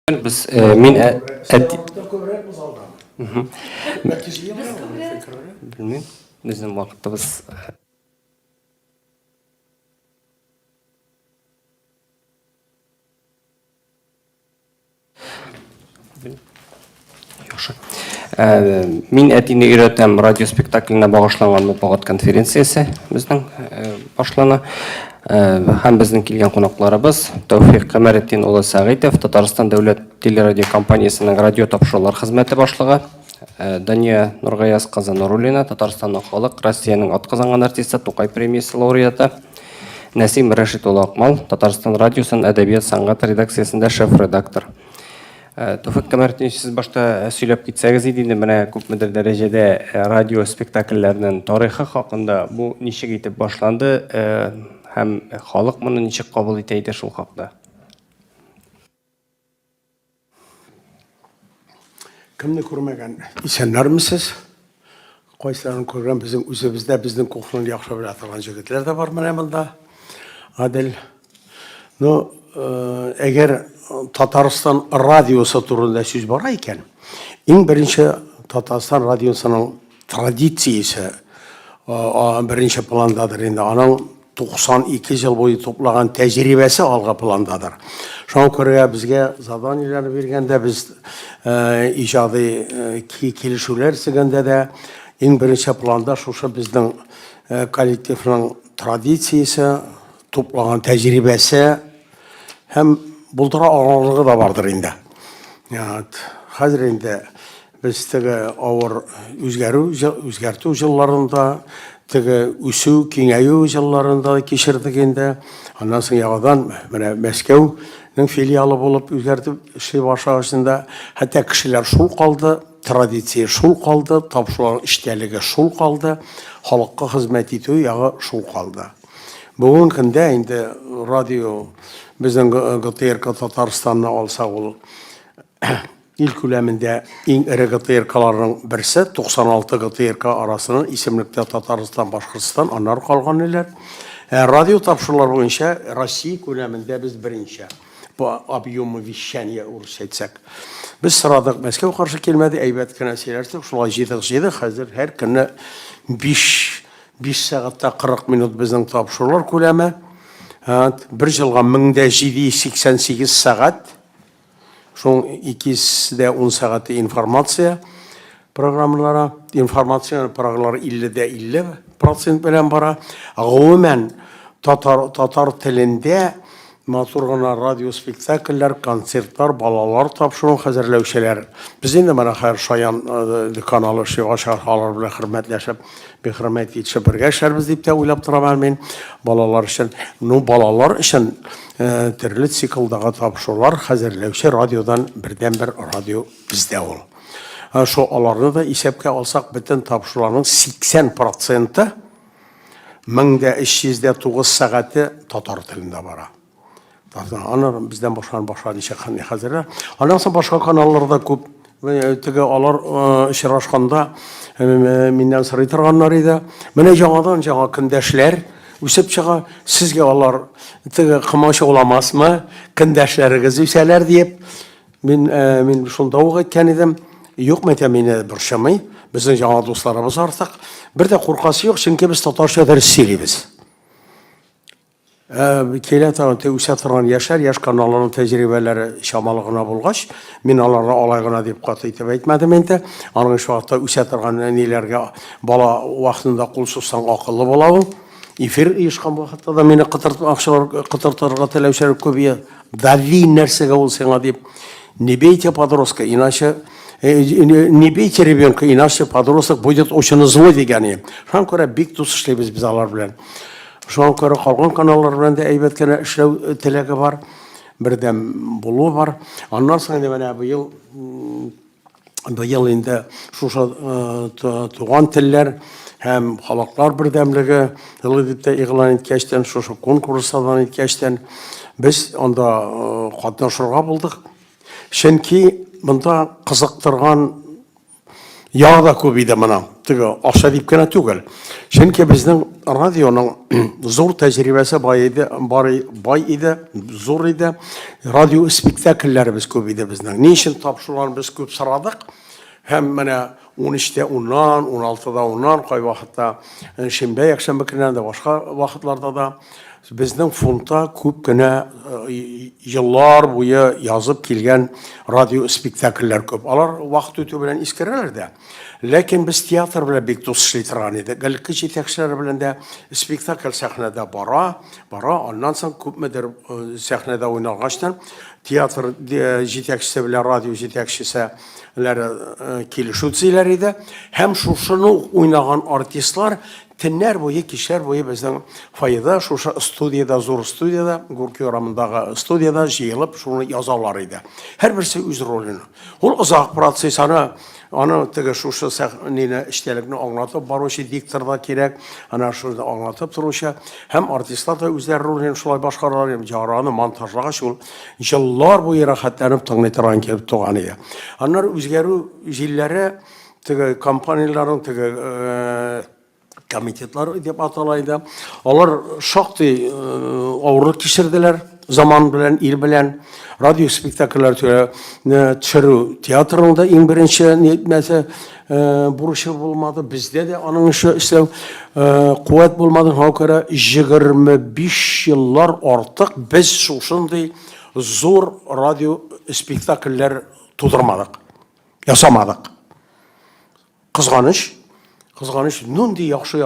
Biz min bilmem bizim vaqtimiz Yaxşı. Min әтине өйрәтәм радио спектакленә багышланган матбугат конференциясе безнең башлана. Һәм безнең килгән кунакларыбыз Тәүфик Камаретдин улы Сәгыйтов, Татарстан дәүләт телерадио компаниясының радио тапшырулар хезмәте башлыгы, Дания Нургаяз кызы Нуруллина, Татарстанның халык, Россиянең атказанган артисты, Тукай премиясе лауреаты, Нәсим Рәшит улы Акмал, Татарстан радиосын әдәбият сәнгать редакциясендә шеф-редактор. Тәүфик Камаретдин, сез башта сөйләп китсәгез иде, менә күпмедер дәрәҗәдә радио спектакльләрнең тарихы хакында бу ничек итеп башланды? Һәм халык моны ничек кабул итә иде шул хакта? Кемне күрмәгән исәннәрмесез? Кайсыларын күргән безнең үзебездә безнең кухняны яхшы белә торган җегетләр дә бар менә монда. Адел. Ну, әгәр Татарстан радиосы турында сүз бара икән, иң беренче Татарстан радиосының традициясе беренче пландадыр инде. Аның 92 ел буе топлаган тәҗрибәсе алга пландадыр. Шуңа күрә безгә заданияләрне биргәндә без иҗади килешүләр сигәндә дә иң беренче планда шушы безнең коллективның традициясе, топлаган тәҗрибәсе һәм булдыра алырлыгы да бардыр инде. Хәзер инде без теге авыр үзгәртү җилларында, теге үсү, киңәю җилларында кичердек инде. Аннан соң яңадан менә Мәскәүнең филиалы булып үзгәртеп эшли башлаганда, хәтта кешеләр шул калды, традиция шул калды, тапшырулар эштәлеге шул калды, халыкка хезмәт итү ягы шул калды. Бүгенге көндә инде радио безнең ГТРК Татарстанны алса ул ил күләмендә иң эре ГТРКларның берсе, 96 ГТРК арасының исемлектә Татарстан, Башкортстан, аннары калган илләр. Радио тапшырулар буенча Россия күләмендә без беренче. Бу объемы вещания үрсәтсәк. Без сорадык, Мәскәү каршы килмәде, әйбәт кенә сөйләрсек, шулай җыйдык, хәзер һәр көнне 5 сәгатьтә 40 минут безнең тапшырулар күләме. Бер елга 1788 сәгать. Шуң 210 сәгате информация программалары, информация программалары 50% белән бара. Гомумән татар телендә матур гына радио спектакльләр, концертлар, балалар тапшыру хәзерләүчеләр. Без инде менә һәр шаян каналы шуга шархалар белән хөрмәтләшеп, бихөрмәт итеп бергә эшләрбез дип тә уйлап торам мин. Балалар өчен, балалар өчен төрле циклдагы тапшырулар хәзерләүче радиодан бердән-бер радио бездә ул. Шу аларны да исәпкә алсак, бөтен тапшыруларның 80% 1309 сәгате татар телендә бара. Аннан бездән башка ничә хәзерләр. Аннан соң башка каналларда күп теге алар очрашканда миннән сорый торганнар иде. Менә яңадан көндәшләр үсеп чыга, сезгә алар теге кымачы уламасмы, көндәшләрегез үсәләр дип мин шунда ук әйткән идем. Юк, мине борчымый. Безнең яңа дусларыбыз артык. Бер дә куркасы юк, чөнки без татарча дәрес сөйлибез. Келә торган үсә торган яшь каналларның тәҗрибәләре чамалы гына булгач, мин аларны алай гына дип каты итеп әйтмәдем инде. Аның шу вакытта үсә торган ниләргә бала вакытында кул сузсаң акыллы була ул. Эфир ишкан вакытта да мине кытыртырга теләүчеләр күбие. Дави нәрсәгә ул сиңа дип. Не бейте подростка, иначе не бейте ребенка, иначе подросток будет очень злой дигән. Шуңа күрә бик тус эшлибез без алар белән. Шуңа күрә калган каналлар белән дә әйбәт кенә эшләү теләге бар, бердәм булу бар. Аннан соң менә быел инде шушы туган телләр һәм халыклар бердәмлеге дип тә игълан иткәчтән, шушы конкурслардан иткәчтән без анда катнашырга булдык. Чөнки монда кызыктырган Яғы да көп иде мына. Теге акча дип кенә түгел. Чөнки безнең радионың зур тәҗрибәсе бай иде, зур иде. Радио спектакльләребез көп иде безнең. Ни өчен тапшыруларны без күп сорадык? Һәм менә 13-тә 10-нан, 16-да 10-нан, кай вакытта шимбә, якшәмбе көннән дә башка вакытларда да безнең фонда күп кенә еллар буе язып килгән радио спектакльләр күп. Алар вакыт үтү белән искерәләр дә. Ләкин без театр белән бик дус эшли торган идек. Элекке җитәкчеләр белән дә спектакль сәхнәдә бара. Аннан соң күпмедер сәхнәдә уйналгачтан театр җитәкчесе белән радио җитәкчеселәре килешү төзиләр иде. Һәм шушыны уйнаган артистлар төннәр буе, кичләр буе безнең фойеда, шушы студияда, зур студияда, Горький урамындагы студияда җыелып шуны язалар иде. Һәрберсе үз ролен. Ул озак процесс аны теге шушы сәхнәне эштәлекне аңлатып баручы диктор да кирәк, ана шуны аңлатып торучы һәм артистлар да үзләре ролен шулай башкаралар. Яраны монтажлагач ул еллар буе рәхәтләнеп тыңлый торган килеп туган иде. Аннары үзгәрү җилләре теге компанияләрнең теге комитетлар дип аталайды. Алар шактый авырлык кичерделәр заман белән, ил белән. Радио спектакльләр төшерү театрында иң беренче нитмәсе бурычы булмады. Бездә дә аның эшләү куәт булмады. Һәм күрә 25 еллар артык без шушындый зур радио спектакльләр тудырмадык, ясамадык. Кызганыч, нунди яхшы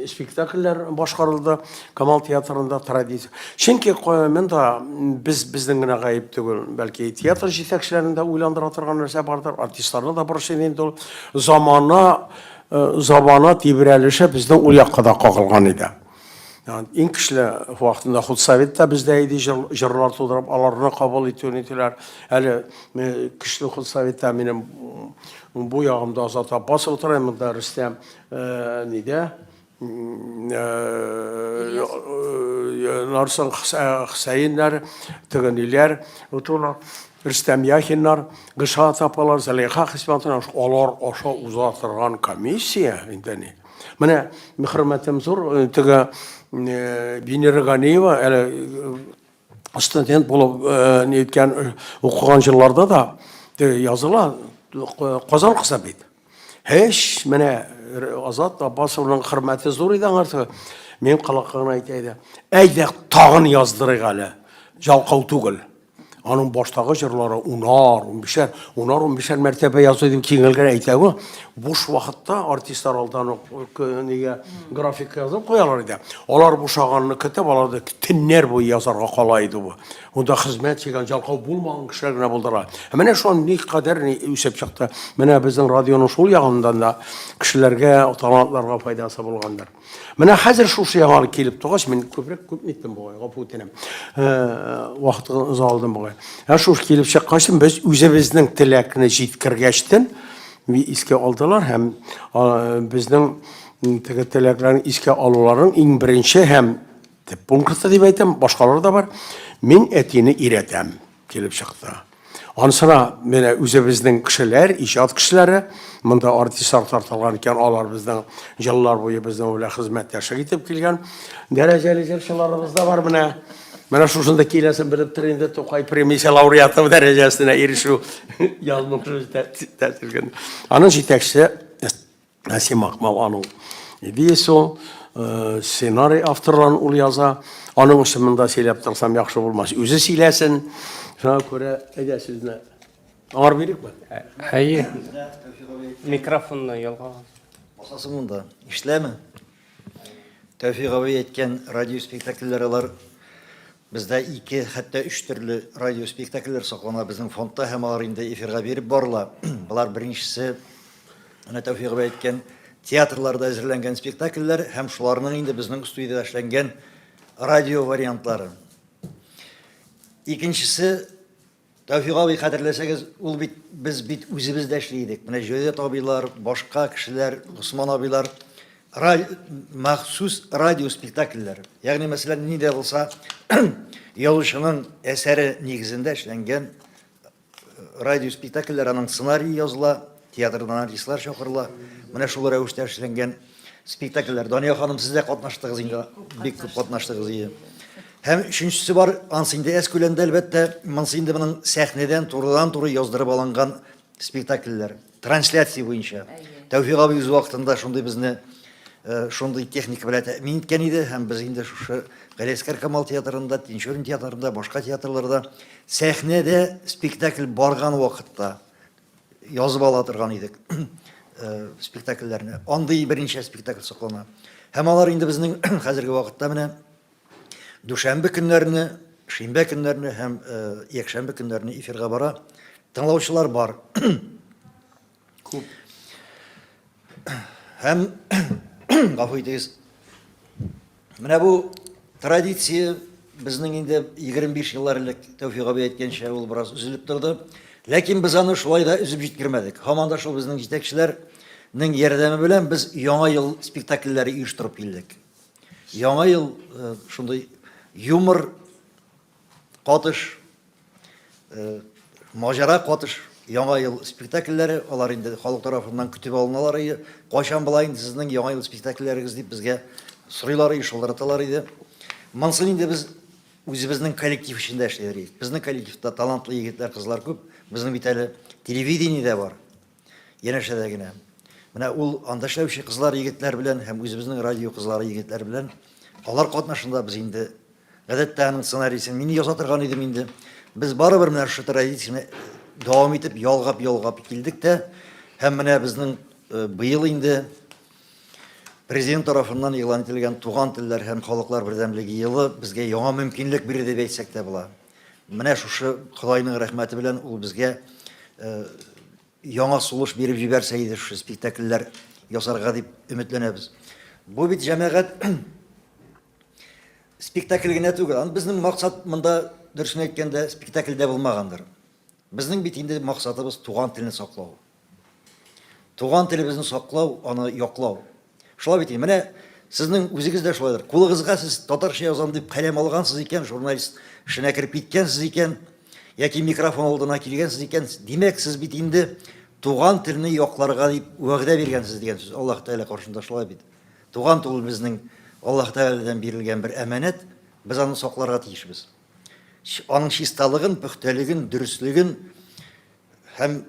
спектакльләр башкарылды Камал театрында традиция. Чөнки монда безнең генә гаеп түгел, бәлки театр җитәкчеләрендә уйландыра торган нәрсә бардыр, артистларны да бурычы инде замана тибрәлеше безнең ул якка да кагылган иде. Иң көчле вакытында худсоветта бездә иде җырлар тудырып, аларны кабул итүләр. Әле көчле худсоветта минем бу ягымда Азат Аббас утыра, монда Рөстәм нидә? Нарсын Хусәйннәр, төгениләр, утыра. Рөстәм Яхиннар, Гышат апалар, Зәлиха Хисмәтнәр, алар аша уза торган комиссия инде ни. Менә мөхәрмәтем зур, теге Бинер Ганиева, әле студент булып ниткән укыган җырларда да языла Казан кызы бит. Һеч менә Азат Аббасовның хөрмәте зур иде аңарсы. Мен калакканы әйтә. Әйдә тагын яздырыйк әле. Жалкау түгел. Аның баштагы җырлары 10-15 мәртәбә язу дип киңелгән әйтәгә. Буш вакытта артистлар алдан нигә график язып куялар иде. Алар бушаганны көтеп аларды, төннәр буе язарга кала иде бу. Онда хезмәт чигән жалкау булмаган кешеләр генә булдыра. Менә шул ни кадәр үсеп чыкты. Менә безнең радионың шул ягыннан да кешеләргә, талантларга файдасы булгандыр. Менә хәзер шушы яңалык килеп тугач, мин күп ниттем бугай, гафу үтенәм. Вакытны узалдым бугай. Шуш килеп чыккач, без үзебезнең теләкне җиткергәчтен искә алдылар һәм безнең теге теләкләрне искә алуларын иң беренче һәм пункты дип әйтәм, башкалар да бар. Мин әтине иретәм килеп чыкты. Ансына менә үзебезнең кешеләр, иҗат кешеләре, монда артистлар тартылган икән, алар безнең җыллар буе безнең белән хезмәттәшлек итеп килгән. Дәрәҗәле җырчыларыбыз да бар менә. Менә шушында киләсен белеп тор инде Тукай премия лауреаты дәрәҗәсенә ирешү язмышы тәсиргән. Аның җитәкчесе Насим Акмал аның идеясе, сценарий авторларын ул яза. Аның исемендә сөйләп торсам яхшы булмас. Үзе сөйләсен. Шуңа күрә әйдә сезне аңар бирикме? Әйе. Микрофонны ялга. Басасы монда. Эшләме? Тәүфик абый әйткән радио спектакльләр бездә 2, хәтта 3 төрле радио спектакльләр саклана безнең фондта һәм алар инде эфирга биреп барыла. Булар беренчесе аны Тәүфик абый әйткән театрларда әзерләнгән спектакльләр һәм шуларның инде безнең студияда эшләнгән радио вариантлары. Икенчесе Тәүфик абый хәтерләсәгез, ул бит без үзебез дә эшли идек. Менә Җәүдәт абыйлар, башка кешеләр, Госман абыйлар махсус радио спектакльләр. Ягъни мәсәлән, нидә булса, язучының әсәре нигезендә эшләнгән радио спектакльләр, аның сценарий языла, театрдан артистлар чакырыла. Менә шул рәвештә эшләнгән спектакльләр. Дания ханым, сез дә катнаштыгыз инде, бик күп катнаштыгыз инде. Һәм өченчесе бар, ансы инде әз күләмдә әлбәттә, монсы инде моның сәхнәдән турыдан-туры яздырып алынган спектакльләр, трансляция буенча. Тәүфик абый үз вакытында шундый безне шундый техника белән тәэмин иткән иде, һәм без инде шушы Галиәскәр Камал театрында, Тинчурин театрында, башка театрларда сәхнәдә спектакль барган вакытта язып ала торган идек спектакльләрне. Андый беренче спектакль саклана. Һәм алар инде безнең хәзерге вакытта менә дүшәмбе көннәрне, шимбә көннәрне һәм якшәмбе көннәрне эфирга бара. Тыңлаучылар бар. Күп. Һәм гафу итегез. Менә бу традиция безнең инде 25 еллар элек Тәүфик абый әйткәнчә ул бераз үзелеп торды. Ләкин без аны шулай да үзеп җиткермәдек. Һаман да шул безнең җитәкчеләрнең ярдәме белән без яңа ел спектакльләре оештырып килдек. Яңа ел шундый юмор катыш, маҗара катыш яңа ел спектакльләре, алар инде халык тарафыннан көтеп алыналар иде. Кайчан була инде сезнең яңа ел спектакльләрегез дип безгә сорыйлар иде, шалтыраталар иде. Монсын инде без үзебезнең коллектив эчендә эшләр идек. Безнең коллективта талантлы егетләр, кызлар күп. Безнең бит әле телевидениедә бар. Янәшәдә генә. Менә ул анда эшләүче кызлар, егетләр белән һәм үзебезнең радио кызлары, егетләр белән алар катнашында без инде гадәттә аның сценарийсын мин яза торган идем инде. Без барыбер менә шу традицияне дәвам итеп ялгап килдек тә, һәм менә безнең быел инде президент тарафыннан игълан ителгән туган телләр һәм халыклар бердәмлеге елы безгә яңа мөмкинлек бирде дип әйтсәк тә була. Менә шушы Худайның рәхмәте белән ул безгә яңа сулыш биреп җибәрсә иде, шу спектакльләр ясарга дип өметләнәбез. Бу бит җәмәгать спектакль генә түгел. Безнең максат монда дөресен әйткәндә спектакльдә булмагандыр. Безнең бит инде максатыбыз туган телне саклау. Туган телебезне саклау, аны яклау. Шулай бит, менә сезнең үзегез дә шулайдыр. Кулыгызга сез татарча язам дип каләм алгансыз икән, журналист эшенә кирип киткәнсез икән, яки микрофон алдына килгәнсез икән, димәк сез бит инде туган телне якларга дип вәгъдә биргәнсез дигән сүз. Аллаһ Тәгалә каршында шулай бит. Туган тел безнең Аллаһ Тәгаләдән бирелгән бер әманәт, без аны сакларга тиешбез. Аның чисталыгын, пөхтәлеген, дөрестлеген һәм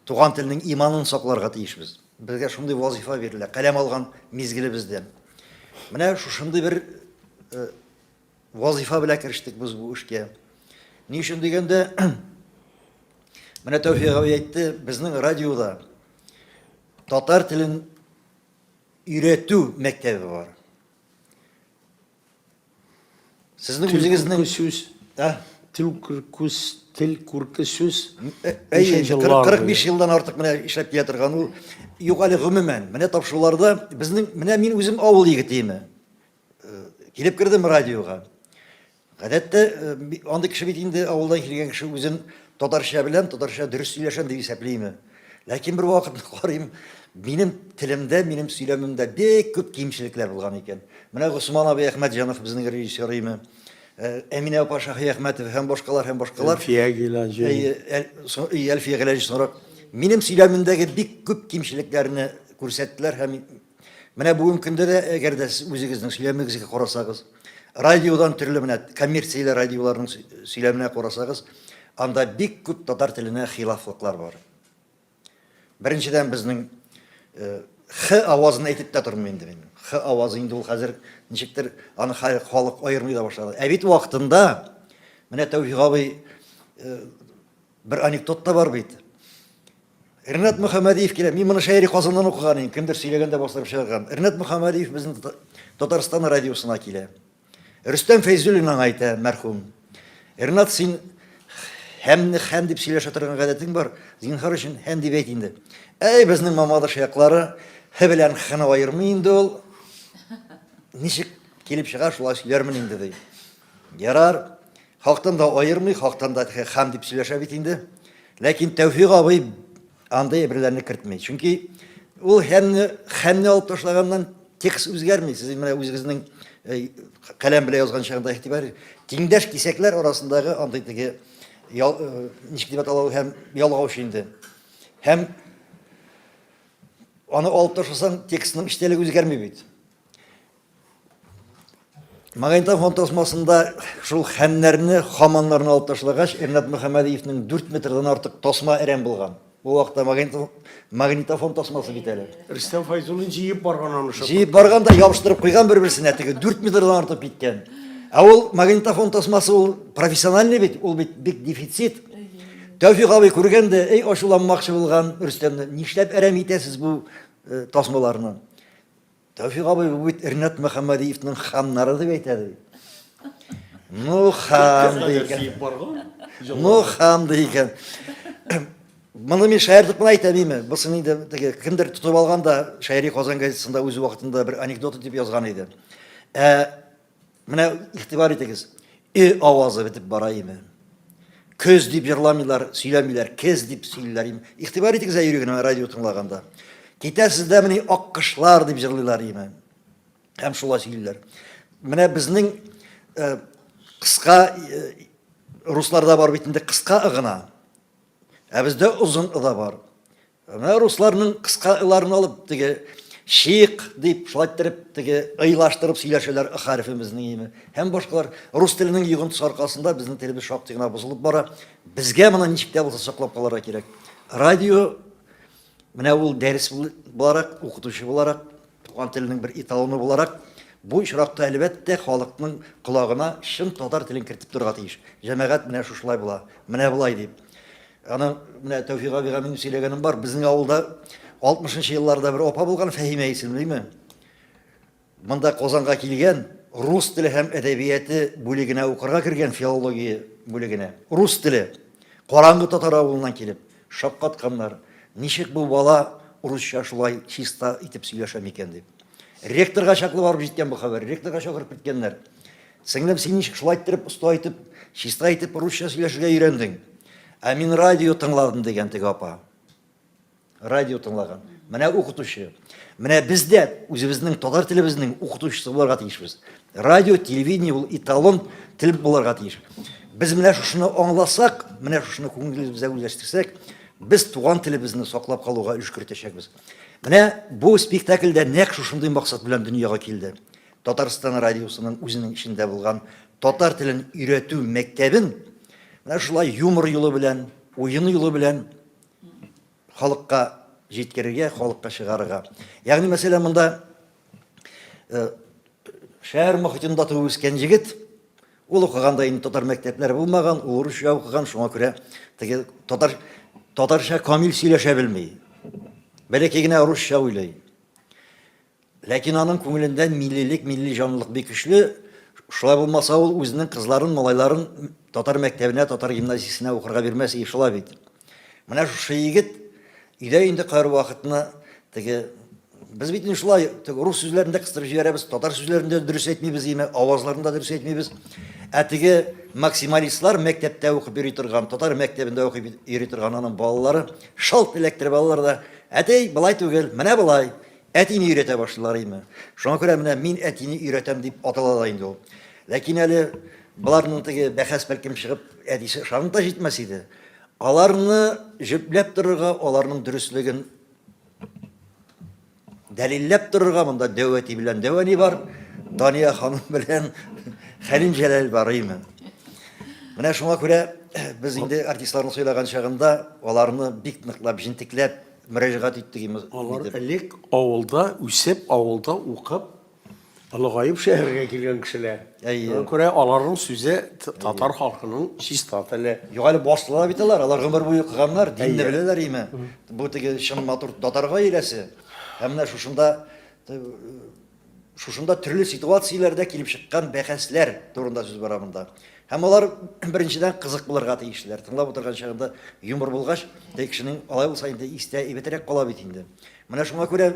туган телнең иманын сакларга тиешбез. Безгә шундый вазифа бирелә, каләм алган мизгилебездә. Менә шушындый бер вазифа белән керештек без бу эшкә. Ни өчен дигәндә, менә Тәүфик абый әйтте, безнең радиода татар телен өйрәтү мәктәбе бар. Сезнең үзегезнең сүз, тел күрке сүз. 45 елдан артык менә эшләп килә торган ул. Юк әле гомумән, менә тапшыруларда безнең, менә мин үзем авыл егетеме. Килеп кердем радиога. Гадәттә, андый кеше бит инде авылдан килгән кеше үзен татарча белән, татарча дөрес сөйләшәм дип исәпләйме. Ләкин бер вакытны карыйм, минем телемдә, минем сөйләмемдә бик күп кимчелекләр булган икән. Менә Госман абый Әхмәтҗанов безнең режиссерыймы, Әминә апа Шаһи Әхмәтов һәм башкалар. Әлфия Гилаҗи. Әлфия Гилаҗи соңрак минем сөйләмемдәге бик күп кимчелекләрне күрсәттеләр һәм менә бүгенге көндә дә әгәр дә үзегезнең сөйләмегезгә карасагыз, радиодан төрле менә коммерцияле радиоларның сөйләменә карасагыз, анда бик күп татар теленә хилафлыклар бар. Беренчедән безнең х авазын әйтеп тә тормыйм инде мин. Х авазы инде ул хәзер ничектер аны халык аермый да башлады. Ә бит вакытында менә Тәүфик абый бер анекдот та бар бит. Ринат Мөхәммәдиев килә. Мин моны шәйри Казаннан укыган идем. Кемдер сөйләгәндә бастырып чыгарган. Ринат Мөхәммәдиев безнең Татарстан радиосына килә. Рөстәм Фәйзуллин әйтә, мәрхүм. Ринат, син һәм дип сөйләшә торган гадәтең бар. Зинһар өчен һәм дип әйт инде. Әй, безнең Мамадыш яклары һ белән х-ны аермый инде ул. Ничек килеп чыга, шулай сөйләрмен инде ди. Ярар, халыктан да аермый, халыктан да һәм дип сөйләшә бит инде. Ләкин Тәүфик абый андай әйберләрне кертмәй. Чөнки ул һәмне алып ташлаганнан текст үзгәрми. Сез менә үзегезнең каләм белән язган чагында игътибар, тиңдәш кисәкләр арасындагы андый теге ничек дип аталу һәм ялгауч инде. Һәм аны алып ташласаң, текстінің іштелігі өзгермей бейді. Магнитофон тосмасында шул хәннәрне, хаманнарны алып ташлагач, Ринат Мөхәммәдиевнең 4 метрдан артык тосма әрәм булган. Бу вакытта магнитофон тосмасы бит әле. Рөстәм Файзуллин җыеп барган аны. Җыеп барганда ябыштырып куйган бер-берсенә, теге 4 метрдан артып киткән. Ә ул магнитофон тосмасы ул профессиональный бит, ул бит бик дефицит. Тәүфик абый күргәндә, эй ачуланмакчы булган Рөстәмне, нишләп әрәм итәсез бу тосмаларны? Тәүфик абый бу бит Ринат Мөхәммәдиевнең ханнары дип әйтәде. Ну хан дигән. Ну хан дигән. Моны мен шаяртып кына әйтәм, бусын инде теге кемдер тутып алганда, Шаири Казан газетасында үз вакытында бер анекдот дип язган иде. Менә игътибар итегез. Авазы битеп бара име. Көз дип җырламыйлар, сөйләмиләр, кез дип сөйлиләр. Игътибар итегез йөрегенә радио тыңлаганда. Китәсез дә менә аккышлар дип җырлыйлар име. Һәм шулай сөйлиләр. Менә безнең кыска русларда бар бит инде кыска ыгына. Ә бездә узын ыда бар. Менә русларның кыска ыларын алып, теге шик дип шулайтырып, теге ыйлаштырып сөйләшәләр харфимизне име. Һәм башкалар рус теленең йогынтысы аркасында безнең телебез шактый гына бузылып бара. Безгә моны ничек тә булса саклап калырга кирәк. Радио менә ул дәрес буларак, укытучы буларак, туган теленең бер эталоны буларак, бу очракта әлбәттә халыкның колагына чын татар телен кертеп торырга тиеш. Җәмәгать менә шушылай була, менә булай дип. Аны менә Тәүфик абыйга мин сөйләгәнем бар. Безнең авылда 60-нчы елларда бер апа булган, Фәһимә исемлеме? Монда Казанга килгән, рус теле һәм әдәбияты бүлегенә укырга кергән, филология бүлегенә. Рус теле. Караңгы татар авылыннан килеп, шаккатканнар. Ничек бу бала урысча шулай чиста итеп сөйләшә микән дип. Ректорга чаклы барып җиткән бу хәбәр. Ректорга чакырып киткәннәр. Сеңлем, син ничек шулай итеп, оста итеп, чиста итеп русча сөйләшергә өйрәндең? Ә мин радио тыңладым дигән теге апа. Радио тыңлаган. Менә укытучы. Менә бездә үзебезнең татар телебезнең укытучысы булырга тиешбез. Радио, телевидение ул эталон тел булырга тиеш. Без менә шушыны аңласак, менә шушыны күңелебезгә үзләштерсәк, без туган телебезне саклап калуга үч кертәчәкбез. Менә бу спектакльдә нәкъ шушындый максат белән дөньяга килде. Татарстан радиосының үзенең ичендә булган татар телен өйрәтү мәктәбен менә шулай юмор юлы белән, уен юлы белән халыкка җиткерергә, халыкка чыгарырга. Ягъни мәсәлән монда шәһәр мөхитендә туып үскән җегет, ул укыганда инде татар мәктәпләре булмаган, ул урысча укыган, шуңа күрә теге татарча камил сөйләшә белми. Бәләкәй генә русча уйлый. Ләкин аның күңелендә миллилек, милли җанлылык бик көчле. Шулай булмаса ул үзенең кызларын, малайларын татар мәктәбенә, татар гимназиясенә укырга бирмәс, шулай бит. Менә шушы егет өйдә инде кайр вакытны теге без бит шулай рус сүзләрендә кыстырып җибәрәбез, татар сүзләрендә дөрес әйтмибез, авазларында дөрес әйтмибез. Ә теге максималистлар мәктәптә укып йөри торган, татар мәктәбендә укып йөри торган аның балалары, шалт электр балалар да, әтей былай түгел, менә былай, әтине өйрәтә башлыйлар име. Шуңа күрә менә мин әтине өйрәтәм дип атала инде ул. Ләкин әле буларның теге бәхәс бәлкем чыгып, әдисе шагында җитмәс иде. Аларны җөпләп торырга, аларның дөрестлеген дәлилләп торырга монда Дәүәти белән Дәвани бар, Дания ханым белән Хәлим Җәләл бар име. Менә шуңа күрә без инде артистларны сөйләгән чагында аларны бик ныклап, җентекләп мөрәҗәгать иттек име. Алар элек авылда үсеп, авылда укып, Алыгайып шәһәргә килгән кешеләр. Шуңа күрә аларның сүзе татар халкының чиста теле. Югары башлыла бит алар гомер буе укыганнар, динне беләләр име. Бу теге чын матур татарга өйрәсе. Һәм менә шушында төрле ситуацияләрдә килеп чыккан бәхәсләр турында сүз бара монда. Һәм алар беренчедән кызык булырга тиешләр. Тыңлап утырган чагында юмор булгач, теге кешенең алай булса инде истә әйбәтрәк кала бит инде. Менә шуңа күрә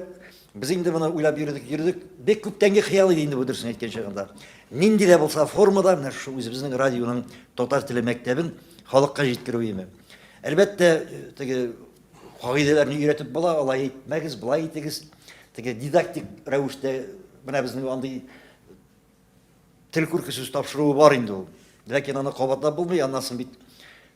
без инде моны уйлап йөрдек, бик күптәнге хыял иде инде бу дөресен әйткән чагында. Нинди дә булса формада менә шу үзебезнең радионың татар теле мәктәбен халыкка җиткерү име. Әлбәттә, теге кагыйдәләрне өйрәтеп була, алай әйтмәгез, булай итегез. Теге дидактик рәвештә менә безнең андый тел күрке сүз тапшыруы бар инде ул. Ләкин аны кабатлап булмый, аннан бит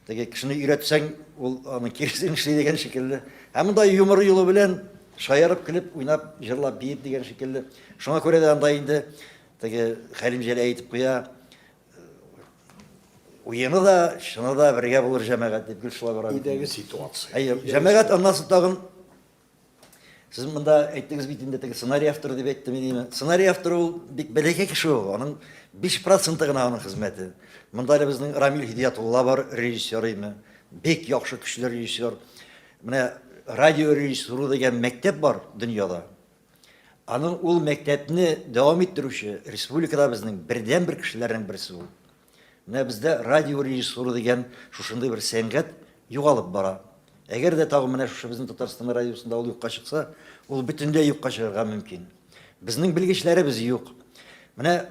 теге кешене өйрәтсәң, ул аны киресен эшли дигән шикелле. Һәм монда юмор юлы белән шаярып, көлеп, уйнап, җырлап, биеп дигән шикелле. Шуңа күрә дә анда инде теге Хәлим Җәләй әйтеп куя, уены да, шуны да бергә булыр җәмәгать дип гел шулай бара. Идәге ситуация. Әйе, җәмәгать аннан тагын сез монда әйттегез бит инде теге сценарий авторы дип әйттем идеме? Сценарий авторы ул бик бәләкәй кеше ул. Аның 5% гына аның хезмәте. Монда да безнең Рамил Хидиятулла бар, режиссер име. Бик яхшы көчле режиссер. Менә радио режиссуры дигән мәктәп бар дөньяда. Аның ул мәктәпне дәвам иттерүче республикада безнең бердән-бер кешеләрнең берсе ул. Менә бездә радио режиссуры дигән шушындый бер сәнгать югалып бара. Әгәр дә тагын менә шушы безнең Татарстан радиосында ул юкка чыкса, ул бөтенләй юкка чыгарга мөмкин. Безнең белгечләребез юк. Менә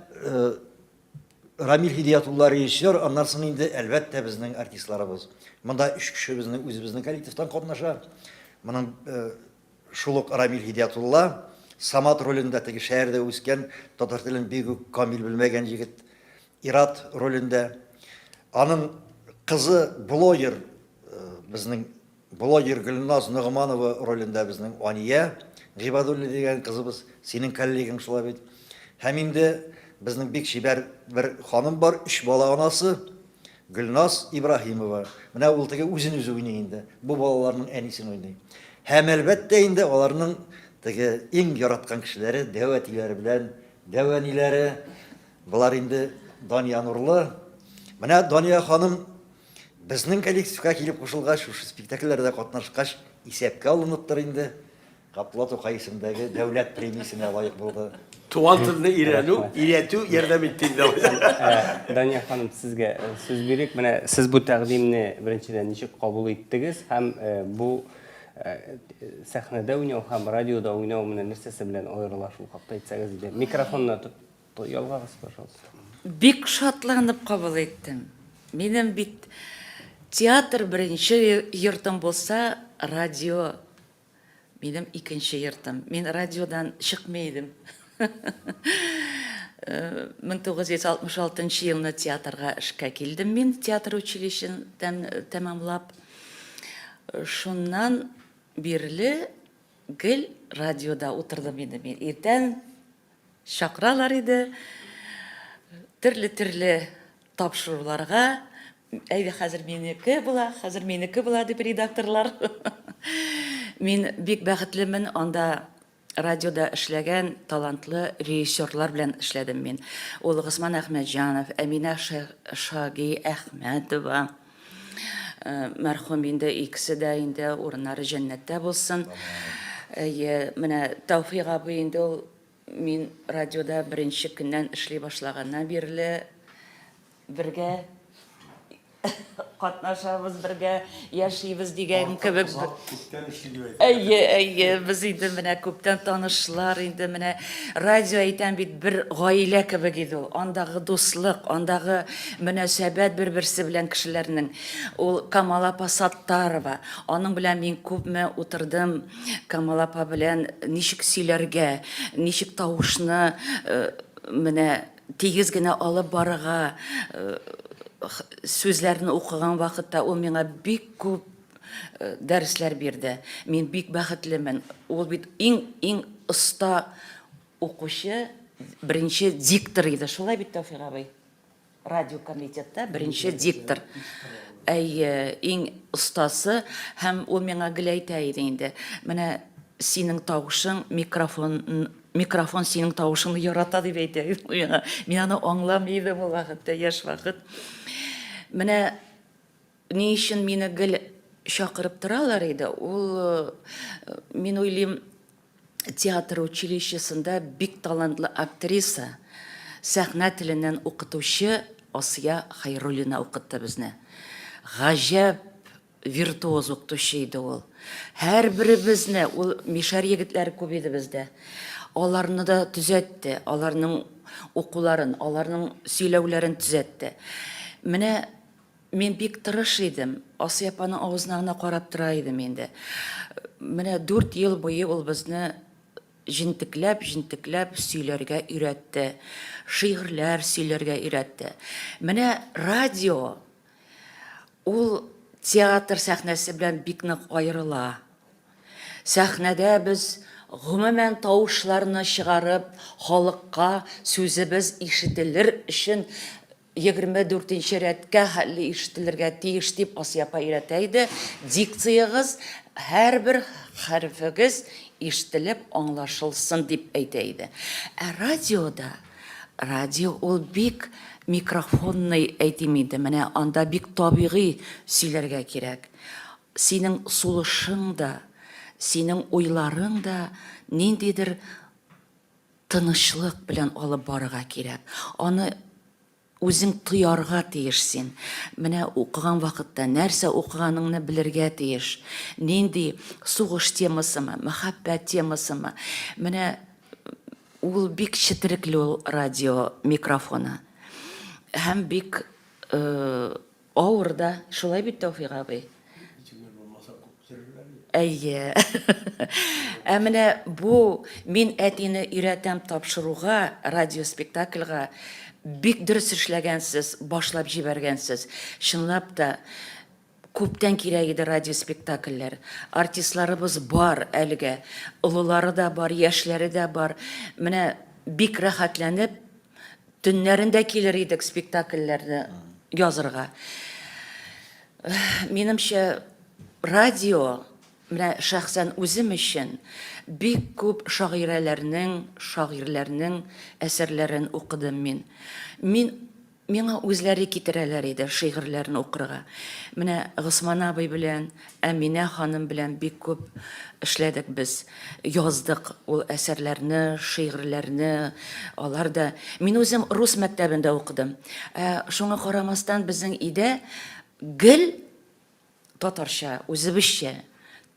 Рамил Хидиятулла режиссер, аннан соң инде әлбәттә безнең артистларыбыз. Монда 3 кеше безнең үзебезнең коллективтан катнаша. Моның шул ук Рамил Хидиятулла Самат ролендә теге шәһәрдә үскән, татар телен бик үк камил белмәгән җегет. Ират ролендә. Аның кызы блогер, безнең блогер Гөлназ Нугманова ролендә безнең Ания Гыйбадулла дигән кызыбыз, синең коллегаң шулай бит. Һәм инде безнең бик шибәр бер ханым бар, 3 бала анасы, Гөлназ Ибраһимова. Менә ул теге үзен үзе уйный инде. Бу балаларның әнисен уйный. Һәм әлбәттә инде аларның теге иң яраткан кешеләре, дәвәтиләре белән, дәвәниләре, булар инде Дания Нурлы. Менә Дания ханым безнең коллективка килеп кушылгач, шушы спектакльләрдә катнашкач, исәпкә алыныптыр инде. Габдулла Тукай исемендәге дәүләт премиясенә лаек булды. Туган телне өйрәтү ярдәм итте инде. Дания ханым, сезгә сүз бирик. Менә сез бу тәкъдимне беренчедән ничек кабул иттегез һәм бу сәхнәдә уйнау һәм радиода уйнау менән нәрсәсе белән аерыла шул хакта әйтсәгез иде. Микрофонны ялгагыз, пожалуйста. Бик шатланып кабул иттем. Минем бит театр беренче йортым булса, радио минем икенче йортым. Мин радиодан чыкмыйдым. 1966 елны театрга эшкә килдем. Мин театр училищен тәмамлап. Шуннан бирле гел радиода утырдым инде. Мин иртән чакралар иде. Төрле тапшыруларга, әйе, хәзер минеке була дип редакторлар. Мин бик бәхетлемен, анда радиода эшләгән талантлы режиссерлар белән эшләдем мин. Ул Госман Әхмәтҗанов, Әминә Шаги Әхмәтова, мәрхүм инде икесе дә инде урыннары җәннәттә булсын. Әйе, менә Тәүфыйк абый инде ул мин радиода беренче көннән эшли башлаганнан бирле бергә катнашабыз, бергә яшибез дигән кебек. Әйе, без инде менә күптән танышлар, инде менә радио әйтәм бит бер гаилә кебек иде ул. Андагы дуслык, андагы мөнәсәбәт бер-берсе белән кешеләрнең. Ул Камал апа Саттарова, аның белән мин күпме утырдым. Камал апа белән ничек сөйләргә, ничек тавышны менә тигез генә алып барырга, сүзләрне укыган вакытта ул миңа бик күп дәресләр бирде. Мин бик бәхетлемен. Ул бит иң оста укучы, беренче диктор иде. Шулай бит, Тәүфыйк абый? Радио комитетта беренче диктор. Әйе, иң остасы, һәм ул миңа гел әйтә иде инде. Менә синең тавышың, микрофон синең тавышыңны ярата дип әйтә. Мин аны аңламыйдым ул вакытта, яшь вакыт. Менә ни өчен мине гел чакырып торалар иде. Ул, мин уйлыйм, театр училищесында бик талантлы актриса, сәхнә теленнән укытучы Асия Хайруллина укытты безне. Гаҗәп виртуоз укытучы иде ул. Һәр беребезне, ул мишәр егетләр күп иде бездә. Аларны да төзәтте, аларның укуларын, аларның сөйләүләрен төзәтте. Менә мин бик тырыш идем. Асия апаның авызына гына карап тора идем инде. Менә 4 ел буе ул безне җентекләп сөйләргә өйрәтте. Шигырьләр сөйләргә өйрәтте. Менә радио ул театр сәхнәсе белән бик нык аерыла. Сәхнәдә без гомумән тавышларны чыгарып, халыкка сүзебез ишетелер өчен 24-нче рәткә хәлле ишетелергә тиеш дип Асияпа өйрәтә иде. Дикциягыз, һәрбер хәрефегез ишетелеп аңлашылсын дип әйтә иде. Радио ул бик микрофонный әйтим иде. Менә анда бик табигый сөйләргә кирәк. Синең сулышың да, синең уйларың да ниндидер тынычлык белән алып барырга кирәк. Аны үзең тоярга тиешсин. Менә укыган вакытта нәрсә укыганыңны белергә тиеш. Нинди сугыш темасымы, мәхәббәт темасымы. Менә ул бик четерекле ул радио микрофоны. Һәм бик авыр да, шулай бит Тәүфыйк абый. Әйе. Менә бу мин әтине өйрәтәм тапшыруга, радиоспектакльгә бик дөрес эшләгәнсез, башлап җибәргәнсез. Чынлап та күптән кирәк иде радиоспектакльләр. Артистларыбыз бар әлегә, олылары да бар, яшьләре дә бар. Менә бик рәхәтләнеп төннәрендә килер идек спектакльләрне язырга. Минемчә, радио менә шәхсән үзем өчен бик күп шагыйрьләрнең әсәрләрен укыдым мин. Миңа үзләре китерәләр иде шигырьләрне укырга. Менә Госман абый белән, Әминә ханым белән бик күп эшләдек без. Яздык ул әсәрләрне, шигырьләрне, алар да. Мин үзем рус мәктәбендә укыдым. Шуңа карамастан безнең өйдә гел татарча,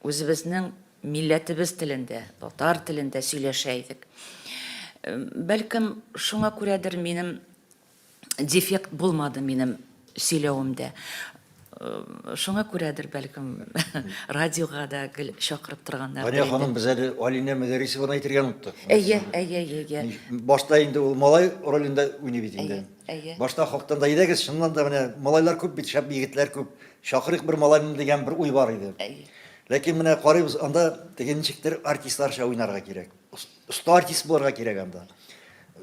үзебезнең милләтебез телендә, татар телендә сөйләшә идек. Бәлкем шуңа күрәдер минем дефект булмады минем сөйләвемдә. Шуңа күрәдер бәлкем радиога да гел чакырып торганнар. Ваня ханым, без әле Алина Мәдәрисованы әйтергә оныттык. Әйе. Башта инде ул малай ролендә уйный бит инде. Башта хактан да идегез, шуннан да менә малайлар күп бит, шәп егетләр күп. Шакырык бер малайны дигән бер уй бар иде. Ләкин менә карыйбыз, анда дигәнчектер артистларча уйнарга кирәк. Уста артист булырга кирәк анда.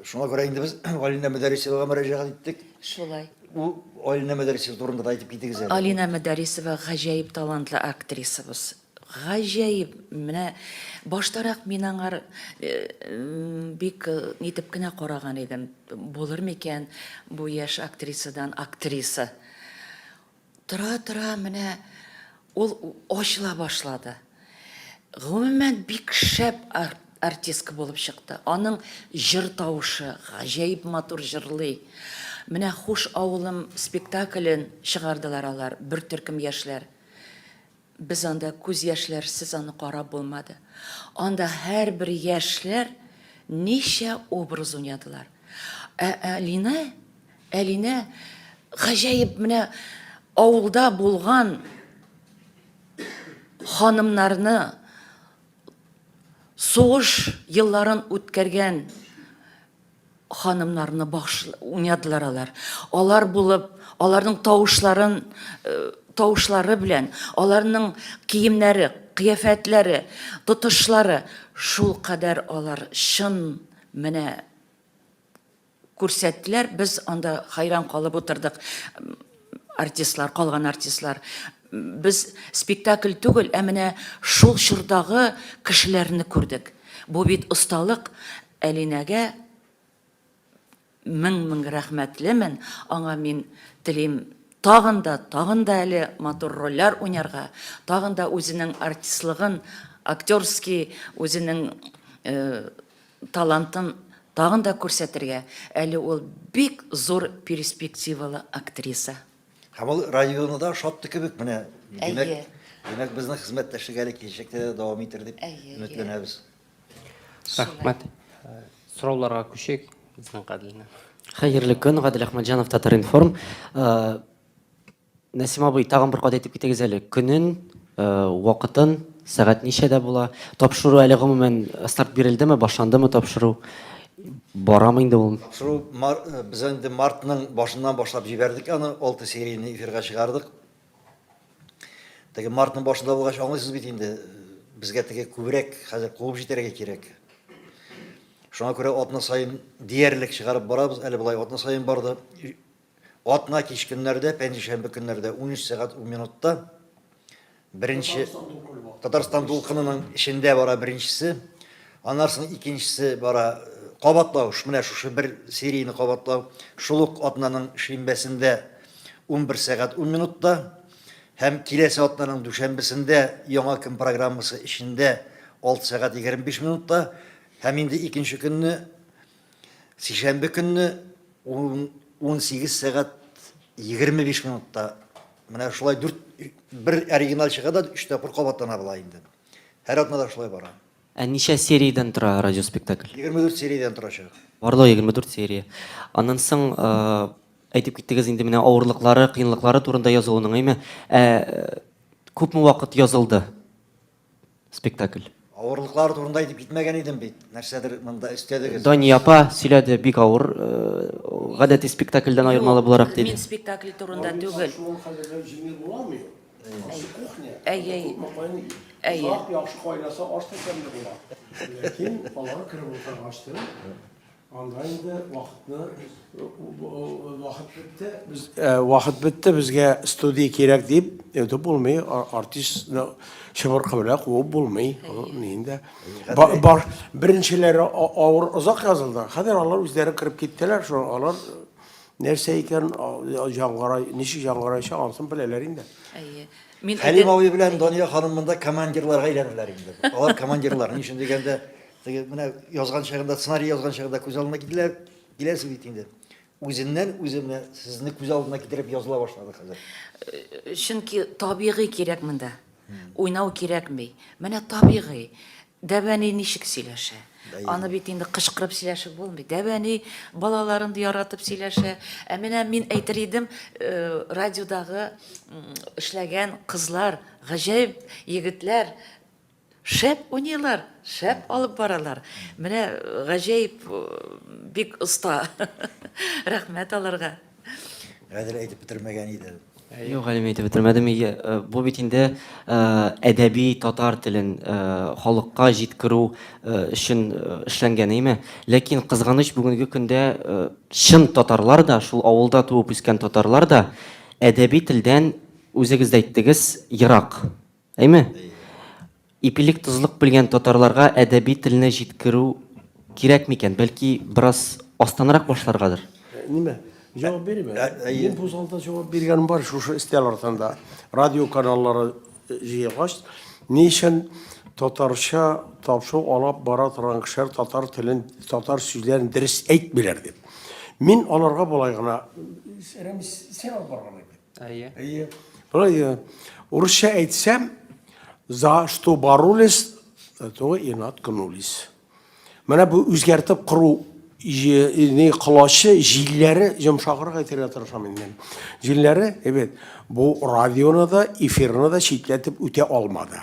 Шуңа күрә инде без Алина Мәдәрисовага мөрәҗәгать иттек. Шулай. Ул Алина Мәдәрисова турында да әйтеп китегез әле. Алина Мәдәрисова гаҗәеп талантлы актрисабыз. Гаҗәеп. Менә баштарак мин аңар бик нитеп кенә караган идем. Булыр микән бу яшь актрисадан актриса? Тора менә ул ачыла башлады. Гомумән бик шәп артистка булып чыкты. Аның җыр тавышы гаҗәеп матур җырлый. Менә Хуш авылым спектаклен чыгардылар алар, бер төркем яшьләр. Без анда күз яшьләрсез аны карап булмады. Анда һәрбер яшьләр ничә образ уйнадылар. Алина гаҗәеп менә авылда булган ханымнарны, сугыш елларын үткәргән ханымнарны уйнадылар алар. Алар булып, аларның тавышлары белән, аларның киемнәре, кыяфәтләре, тотышлары шул кадәр алар шын менә күрсәттеләр. Без анда хайран калып утырдык. Калган артистлар. Без спектакль түгел, менә шул чордагы кешеләрне күрдек. Бу бит осталык. Алинәгә мең рәхмәтлемен. Аңа мин телим тагын да әле матур рольләр уйнарга, тагын да үзенең артистлыгын, актерский үзенең талантын тагын да күрсәтергә. Әле ул бик зур перспективалы актриса. Һәм ул радионы да шатты кебек менә. Димәк, безнең хезмәттәшлек әле киләчәктә дә дәвам итер дип өметләнәбез. Рәхмәт. Сорауларга күчик, безнең Гадилә. Хәерле көн, Гадил Әхмәтҗанов, Татар-Информ. Нәсим абый, тагын бер кат әйтеп китегез әле. Көнен, вакытын, сәгать ничәдә була? Тапшыру әле гомумән старт бирелдеме, башландымы тапшыру? Барамы инде ул? Тапшыру без инде мартның башыннан башлап җибәрдек, аны 6 серияны эфирга чыгардык. Теге мартның башында булгач аңлыйсыз бит инде. безгә теге күбрәк хәзер куып җитәргә кирәк. Шуңа күрә атна сайын диярлек чыгарып барабыз, әле болай атна сайын барды. Атна кич көннәрдә, пәнҗешәмбе көннәрдә 13 сәгать 10 минутта беренче Татарстан дулкынының эчендә бара беренчесе, аннан соң икенчесе бара кабатлау, менә шушы бер серияны кабатлау, шул ук атнаның шимбәсендә 11 сәгать 10 минутта һәм киләсе атнаның дүшәмбесендә яңа көн программасы эчендә 6 сәгать 25 минутта һәм инде икенче көнне сишәмбе көнне 18 сәгать 25 минутта. Менә шулай бер оригинал чыга да 3 тапкыр кабатлана була инде. Һәр атнада шулай бара. Ә ничә сериядән тора радиоспектакль? 24 сериядән торачак. Барлыгы 24 серия. Аннан соң әйтеп киттегез инде менә авырлыклары, кыенлыклары турында язылуның әйме. Күпме вакыт язылды спектакль? Авырлыклар турында әйтеп китмәгән идем бит. Нәрсәдер монда өстәдегез. Дания апа сөйләде, бик авыр. Гадәти спектакльдән аермалы буларак Мин диде. спектакль турында түгел. Шуның хәзер җиңел буламы? Кухня. Әй. Әйе. Яхшы кайнаса аш тәмле була. Ләкин алар кирәк булган ашты. Анда инде вакыт бетте, безгә студия кирәк дип, әйтеп булмый, артист чыбыркы белән куып булмый. Инде бар беренчеләре авыр озак язылды. Хәзер алар үзләре кирип киттеләр, шул алар нәрсә икән җаңгырай, ничек җаңгырайча ансын беләләр инде. Әйе. Мин Хәлим абый белән Дания ханым монда командирларга әйләнделәр инде. Алар командирлар. Ни өчен дигәндә, менә язган чагында, сценарий язган чагында күз алдына киделәр, киләсе бит инде. Үзеннән сезне күз алдына китереп языла башлады хәзер. Чөнки табигый кирәк монда. Уйнау кирәкми. Менә табигый. Дәбәни ничек сөйләшә? Аны бит инде кычкырып сөйләшеп булмый. Дәбәни балаларын яратып сөйләшә. Ә менә мин әйтер идем, радиодагы эшләгән кызлар, гаҗәп егетләр шәп уйныйлар, шәп алып баралар. Менә гаҗәп бик оста. Рәхмәт аларга. Хәзер әйтеп бетермәгән иде. Юк, әле әйтеп бетермәдем. Бу бит инде әдәби татар телен халыкка җиткерү өчен эшләнгән име. Ләкин кызганыч бүгенге көндә чын татарлар да, шул авылда туып үскән татарлар да әдәби телдән үзегез дә әйттегез ерак. Әйме? Ипилек тозлык белгән татарларга әдәби телне җиткерү кирәк микән? Бәлки бераз астанрак башларгадыр. Нимә? Җавап бирмә. Мин бу залда җавап биргәнем бар, шушы стел артында. Радио каналлары җыйгач, ни өчен татарча тапшу алып бара торган кешеләр татар телен, татар сүзләрен дөрес әйтмиләр дип. Мин аларга болай гына сен алып барган идем. Әйе. Болай урысча әйтсәм, за что боролись, то и наткнулись. Менә бу үзгәртеп кыру не кылашы җилләре йомшаграк әйтергә тырышам инде. Җилләре, evet, бу радионы да, эфирны да читләтеп үтә алмады.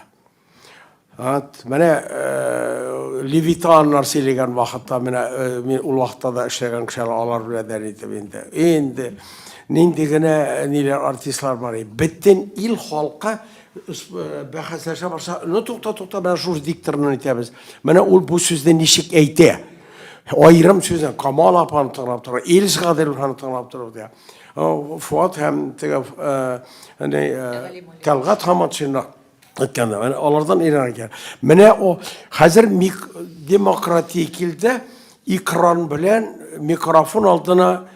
Менә Левитаннар сөйләгән вакытта, мин ул вакытта да эшләгән кешеләр алар белән әйтеп инде. Инде нинди генә ниләр артистлар бар. Бөтен ил халкы бәхәсләшә башласа, ну тукта, мен шушы дикторны әйтәбез. Менә ул бу сүзне ничек әйтә? Айрым сүзен Камал апаны тыңлап тора, Илис Гадиловны тыңлап тора. Фуат һәм Талгат Хаматшина әйткәндә, алардан өйрәнгән. Менә о хәзер демократия килде, экран белән микрофон алдына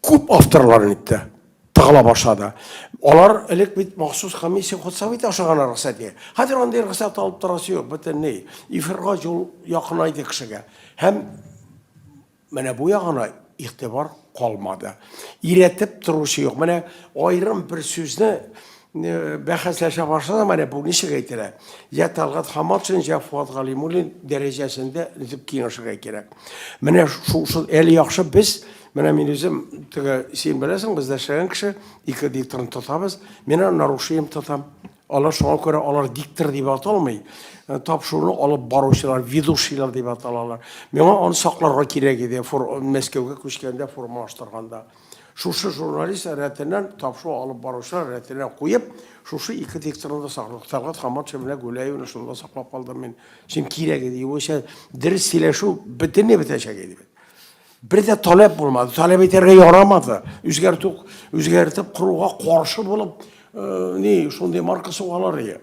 күп авторлар итте. Тыгыла башлады. Алар элек бит махсус комиссия хутсавит ашаган рөхсәт. Хәзер андый рөхсәт алып торасы юк, бөтенләй. Эфирга җул якынайды кешегә. Һәм менә бу ягына игътибар калмады. Иретеп торучы юк. Менә айрым бер сүзне бәхәсләшә башласа, менә бу ничек әйтелә? Я Талгат Хаматшин, я Фуат Галимуллин дәрәҗәсендә дип киңәшергә кирәк. Менә шул әле яхшы без, менә мин үзем син беләсең, бездә эшләгән кеше ике дикторны тотабыз. Мен нарушением тотам. Алар шуңа күрә алар диктор дип аталмый. Тапшыруны алып баручылар, ведущийлар дип аталалар. Миңа аны сакларга кирәк иде. Мәскәүгә күчкәндә формалаштырганда. Шушы журналист рәтеннән, тапшу алып баручылар рәтеннән куеп, шушы ике текстырында саклыктарга хамат шәмлә гүләюне шунда саклап калдым мен. Син кирәк иде, югыйсә дөрес сөйләшү бөтенләй бетәчәк иде. Бер дә таләп булмады, таләп итәргә ярамады. Үзгәртеп куруга каршы булып, шундый марка сугалар иде.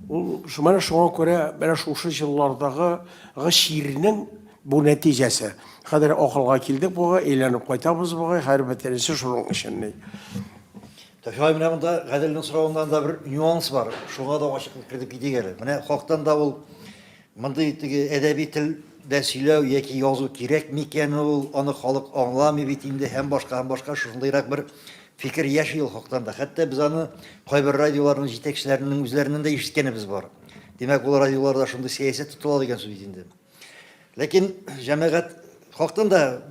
Ул шуңа күрә, менә шушы җыллардагы шигырьнең бу нәтиҗәсе. Хәзер акылга килдек буга, әйләнеп кайтабыз буга, һәр бөтенесе шуның өчен. Тәфсир менә монда Гаделнең соравыннан да бер нюанс бар. Шуңа да ачыклык кертеп китик әле. Менә хактан да ул мондый әдәби телдә сөйләү яки язу кирәк микән ул, аны халык аңламый бит инде һәм башка шундыйрак бер фикер яши ул хактан да. Хәтта без аны кайбер радиоларның җитәкчеләренең үзләреннән дә ишеткәнебез бар. Димәк, ул радиоларда шундый сәясәт тотыла дигән сүз инде. Ләкин җәмәгать хактан да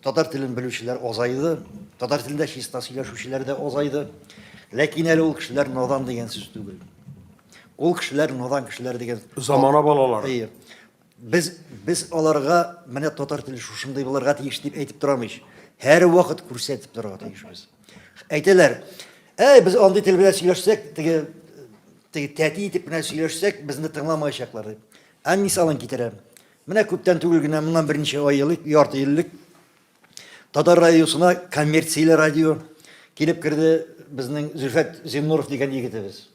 татар телен белүчеләр азайды, татар телендә чиста сөйләшүчеләр дә азайды. Ләкин әле ул кешеләр надан дигән сүз түгел. Ул кешеләр надан кешеләр дигән Замана балалар. Без аларга менә татар теле шушындый булырга тиеш дип әйтеп торамыйч. Һәр вакыт күрсәтеп торырга тиешбез. Әйтәләр, без андый тел белән сөйләшсәк, теге тәти итеп менә сөйләшсәк, безне тыңламаячаклар дип. Мисалын китерәм. Менә күптән түгел генә, моннан берничә ай елык, ярты еллык татар радиосына коммерцияле радио килеп керде безнең Зөлфәт Зиннуров дигән егетебез.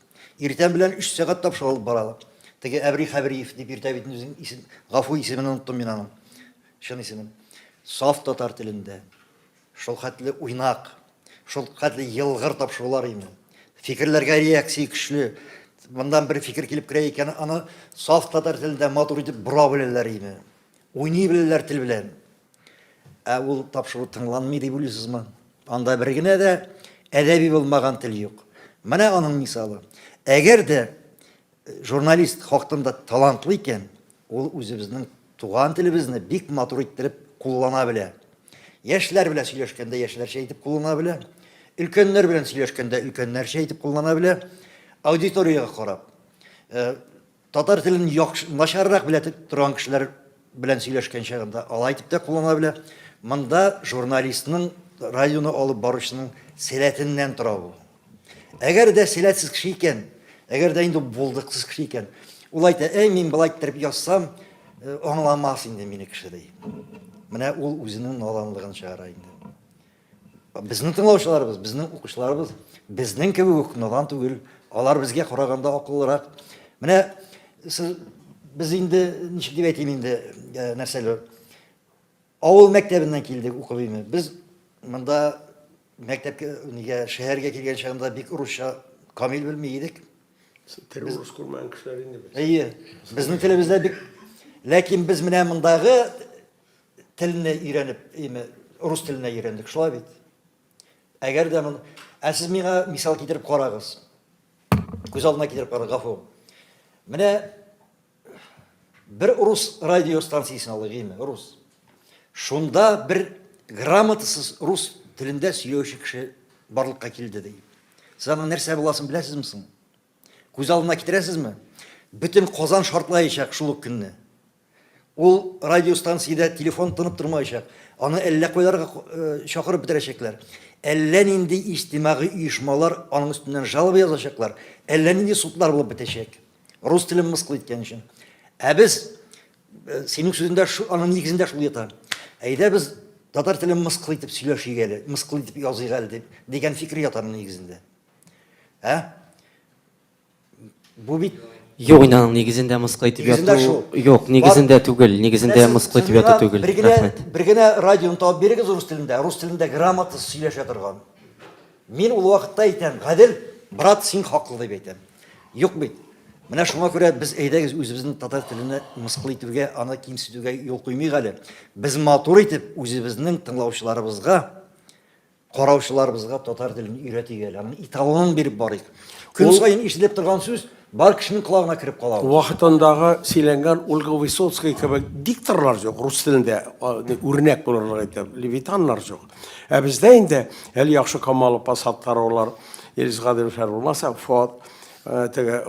Иртән белән 3 сәгать тапшырып алып баралар. Теге Әбри Хәбриев дип иртә бит үзенең исем, Гафу исемен оныттым мин аның. Шуның исемен. Саф татар телендә. Шул хәтле уйнак, шул хәтле елгыр тапшырулар инде. Фикерләргә реакция көчле. Мондан бер фикер килеп керә икән, аны саф татар телендә матур итеп бура беләләр инде. Уйный беләләр тел белән. Ул тапшыру тыңланмый дип уйлыйсызмы? Анда бер генә дә әдәби булмаган тел юк. Менә аның мисалы. Әгәр дә журналист хактында талантлы икән, ул үзебезнең туган телебезне бик матур итеп куллана белә. Яшьләр белән сөйләшкәндә яшьләрчә итеп куллана белә. Өлкәннәр белән сөйләшкәндә өлкәннәрчә итеп куллана белә. Аудиторияга карап, татар телен начаррак белә торган кешеләр белән сөйләшкән чагында алай итеп тә куллана белә. Монда журналистның радионы алып баручының сәләтеннән тора бу. Әгәр дә сәләтсез кеше икән, әгәр дә инде булдыксыз кеше икән, ул әйтә, мин болай итеп язсам, аңламас инде мине кеше ди. Менә ул үзенең наданлыгын чыгара инде. Безнең тыңлаучыларыбыз, безнең укучыларыбыз, безнең кебек үк надан түгел, алар безгә караганда акыллырак. Менә без инде ничек дип әйтим инде, нәрсәләр авыл мәктәбеннән килдек укыйбыз. Без монда мәктәпкә, шәһәргә килгән чагында бик урысча камил белми идек. Террорist күрмәгән кешеләр инде без. Безнең телебездә бик, ләкин без менә мондагы телне өйрәнеп, рус теленә өйрәндек, шулай бит. Әгәр дә сез миңа мисал китереп карагыз. Күз алдына китереп карагыз, Гафу. Менә бер рус радио станциясын алыйк, рус. Шунда бер грамотасыз рус телендә сөйләүче кеше барлыкка килде ди. Сез аның нәрсә буласын беләсезме? Күз алдына китерәсезме? Бөтен Казан шартлаячак шул ук көнне. Ул радиостанциядә телефон тынып тормаячак. Аны әллә кайларга чакырып бетерәчәкләр. Әллә нинди иҗтимагый оешмалар аның өстеннән жалоба язачаклар. Әллә нинди судлар булып бетәчәк. Рус телен мыскыл иткән өчен. Без синең сүзендә аның нигезендә шул ята. Әйдә без татар телен мыскыл итеп сөйләшик әле, мыскыл итеп языйк әле дигән фикер ята аның нигезендә. Бу бит Юк, аның нигезендә мыскыл итеп яту. Юк, нигезендә түгел, нигезендә мыскыл итеп яту түгел. Бер генә радионы табып бирегез рус телендә. Рус телендә грамота сөйләшә торган. Мин ул вакытта әйтәм, Гадел, брат, син хаклы дип әйтәм. Юк бит. Менә шуңа күрә без әйдәгез үзебезнең татар теленә мыскыл итүгә, аны кимсетүгә юл куймыйк әле. Без матур итеп үзебезнең тыңлаучыларыбызга, караучыларыбызга татар телен өйрәтик әле. Аны италонын биреп барыйк. Көн саен ишетелеп торган сүз бар кешенең колагына кирип кала. Вакытындагы сөйләнгән Ольга Высоцкая кебек дикторлар юк, рус телендә үрнәк булырлык әйтеп, левитаннар юк. Бездә инде әле яхшы Камалов Пассаттар олар, Елис Гаделов булмаса, Фуат теге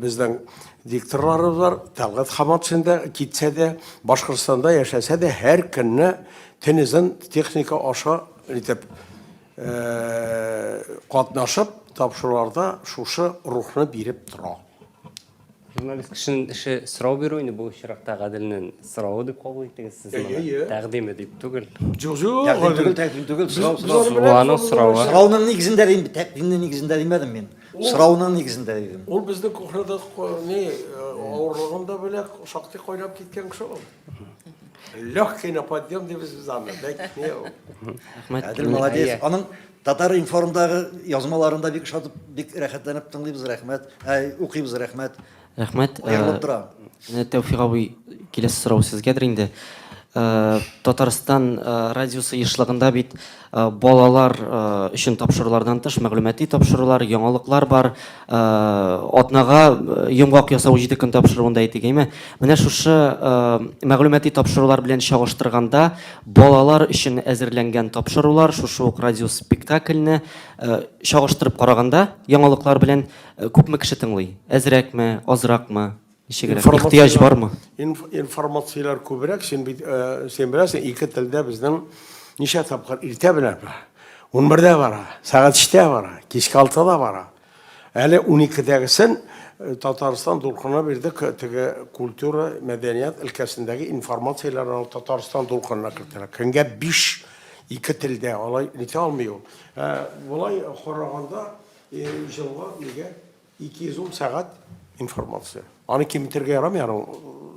безнең дикторларыбыз бар, Тәлгат Хаматшин да китсә дә, Башкортстанда яшәсә дә, һәр көнне тенезен техника аша итеп катнашып, тапшыруларда шушы рухны биреп тора. Журналист кешенең эше сорау бирү инде бу очракта Гаделнең сорауы дип кабул иттегез сез моны. Тәкъдиме дип түгел. Тәкъдим түгел, сорау. Аның сорауы. Сорауның нигезендә дим, тәкъдимнең нигезендә димәдем мин. Сорауның нигезендә дидем. Ул безнең кухняда не авырлыгында беләк шактый кайнап киткән кеше ул. Легкий на подъем дип без zannet. Не ул. Әдел молодец. Аның Татар информдагы язмаларында бик шатып, бик рәхәтләнеп тыңлыйбыз, рәхмәт. Укыйбыз, рәхмәт. Рәхмәт. Аерылып тора. Тәүфик абый, киләсе сорау сезгәдер инде. Татарстан радиосы ешлыгында бит балалар өчен тапшырулардан тыш мәгълүмати тапшырулар, яңалыклар бар. Атнага йомгак ясау 7 көн тапшыруында әйтегәйме? Менә шушы мәгълүмати тапшырулар белән чагыштырганда балалар өчен әзерләнгән тапшырулар, шушы ук радио спектакльне чагыштырып караганда яңалыклар белән күпме кеше тыңлый? Әзрәкме, азракмы? Ихтияҗ бармы? Информациялар күбрәк, сен беләсең, ике телдә безнең ничә тапкыр иртә белән 11дә бара, сәгать 3дә бара, кичке 6да бара. Әле 12дәгесен Татарстан дулкынына бирдек, теге культура, мәдәният өлкәсендәге информацияларны Татарстан дулкынына кертәләр. Көнгә 5 ике телдә алай нитә алмый ул. Булай караганда елга нигә 210 сәгать информация. Аны кимитергә ярамый,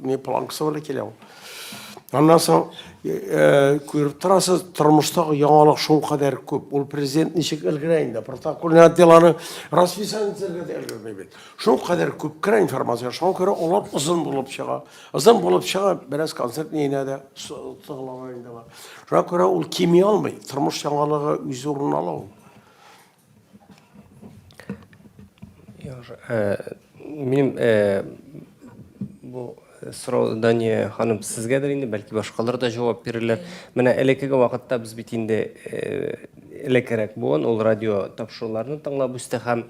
не планкасы белән килә ул. Аннан соң күреп торасыз, тормыштагы яңалык шул кадәр күп. Ул президент ничек өлгерә инде, протокольный отделаны расписаниесенә дә өлгермәй бит. Шул кадәр күп кенә информация, шуңа күрә алар узын булып чыга. Узын булып чыга, бераз концерт ненә дә тыңлау инде бар. Шуңа күрә ул кими алмый, тормыш яңалыгы үз урынын ала ул. Минем бу сорау Дания ханым сезгәдер инде, бәлки башкалар да җавап бирерләр. Менә элекеге вакытта без бит инде элекерәк булган ул радио тапшыруларны тыңлап үсте һәм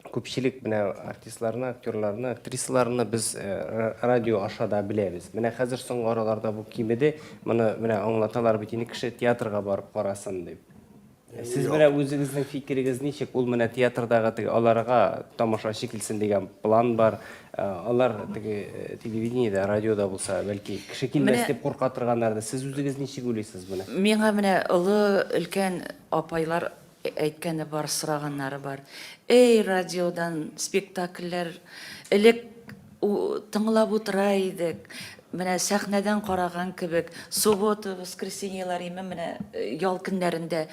күпчелек менә артистларны, актерларны, актрисаларны без радио ашада беләбез. Менә хәзер соңгы араларда бу кимеде, моны менә аңлаталар бит инде кеше театрга барып карасын дип. Сез менә үзегезнең фикерегез ничек? Ул менә театрдагы теге аларга тамашачы килсен дигән план бар. Алар теге телевидениедә, радиода булса, бәлки кеше килмәс дип курка торганнар. Сез үзегез ничек уйлыйсыз моны? Миңа менә олы өлкән апайлар әйткәне бар, сораганнары бар. Эй, радиодан спектакльләр элек тыңлап утыра идек. Менә сәхнәдән караган кебек, суббота, воскресеньелар менә ял көннәрендә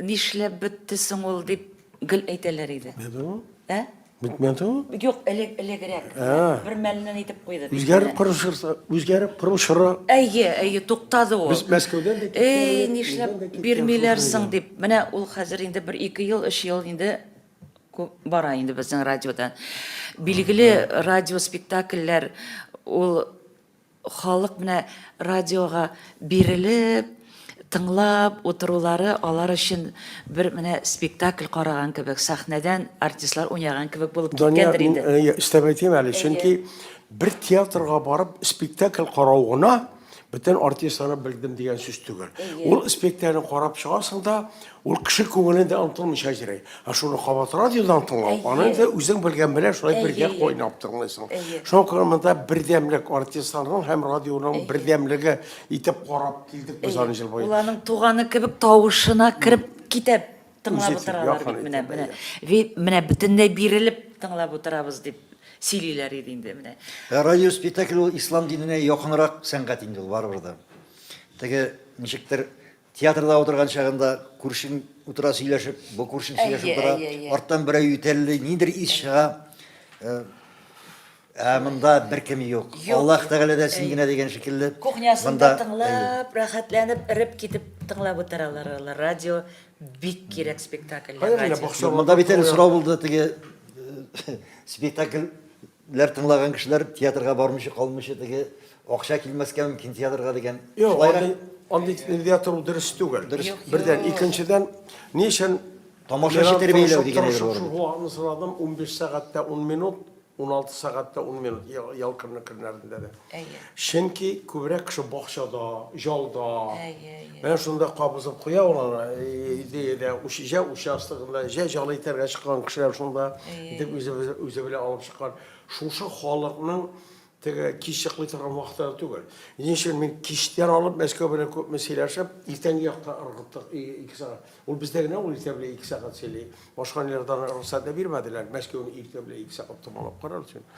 нишләп бетте соң ул дип гел әйтәләр иде. Битмәде ул? Юк, элегрәк. Бер мәлнән әйтеп куйды. Үзгәреп кырышыры. Әйе, туктады ул. Без Мәскәүдән дә Эй, нишләп бирмиләр соң дип. Менә ул хәзер инде 1-2 ел, 3 ел инде бара инде безнең радиодан. Билгеле радио спектакльләр ул халык менә радиога бирелеп тыңлап утырулары алар өчен бер менә спектакль караган кебек, сәхнәдән артистлар уйнаган кебек булып киткәндер инде. Истәп әйтәм әле, чөнки бер театрга барып спектакль карауына бөтен артистларны белдем дигән сүз түгел. Ул спектакльне карап чыгасың да, ул кеше күңелендә онытылмыйча йөри. Шуны кабат радиодан тыңлау, аны да үзең белгән белән шулай бергә кайнап тыңлыйсың. Шуңа күрә монда бердәмлек артистларның һәм радионың бердәмлеге итеп карап килдек без аны ел буе. Уларның туганы кебек тавышына кирип китеп тыңлап утыралар бит менә бөтенләй бирелеп тыңлап утырабыз дип сөйлиләр иде инде менә. Радио спектакль ул ислам диненә якынрак сәнгать инде ул барыбыр да. Теге ничектер театрда утырган чагында күршең утыра сөйләшеп, бу күршең сөйләшеп тора, арттан берәү үтәлле, нидер ис чыга. Монда беркем юк. Аллаһ Тәгалә дә син генә дигән шикелле. Кухнясында тыңлап, рәхәтләнеп, иреп китеп тыңлап утыралар. Радио бик кирәк спектакльләр. Монда бит әле сорау булды, теге спектакльләр тыңлаган кешеләр театрга бармыйча калмыйча, теге акча килмәскә мөмкин театрга дигән. Андый театр дөрес түгел. Бердән, икенчедән, ни өчен Тамашачы тәрбияләү дигән әйбер бар. Шул вакытны сорадым, 15 сәгатьтә 10 минут, 16 сәгатьтә 10 минут ял көннәрендә дә. Чөнки күбрәк кеше бакчада, җалда. Мен шунда кабызып куя алар, идея участогында, җалы итәргә чыккан кешеләр шунда дип үзе белән алып чыккан. Шушы халыкның теге кичекле торган вакыты түгел. Ничек мин кичтән алып Мәскәү белән күп сөйләшеп, иртәнге якта ыргыттык 2 сәгать. Ул бездә генә ул иртә белән 2 сәгать сөйли. Башка җирләрдән рөхсәт дә бирмәделәр. Мәскәүне иртә белән 2 сәгать томалап карар өчен.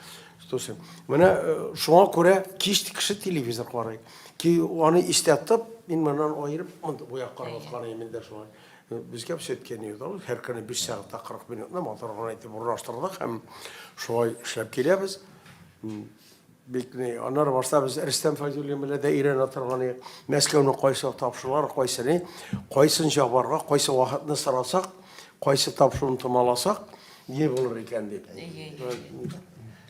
Стосын. Менә шуңа күрә кич кеше телевизор карый. Ки аны истәтеп, мин моннан аерып, бу якка караткан идем дә шулай. Безгә сөткән иде ул. Һәр көне 5 сәгатьтә 40 минутны матурган итеп урнаштырдык һәм шулай эшләп киләбез. Бикне аннары башта без Рөстәм Файзуллин белән дә өйрәнә торган Мәскәүне кайсы тапшырулар, кайсын җабарга, кайсы вакытны сорасак, кайсы тапшыруны томаласак, ни булыр икән дип.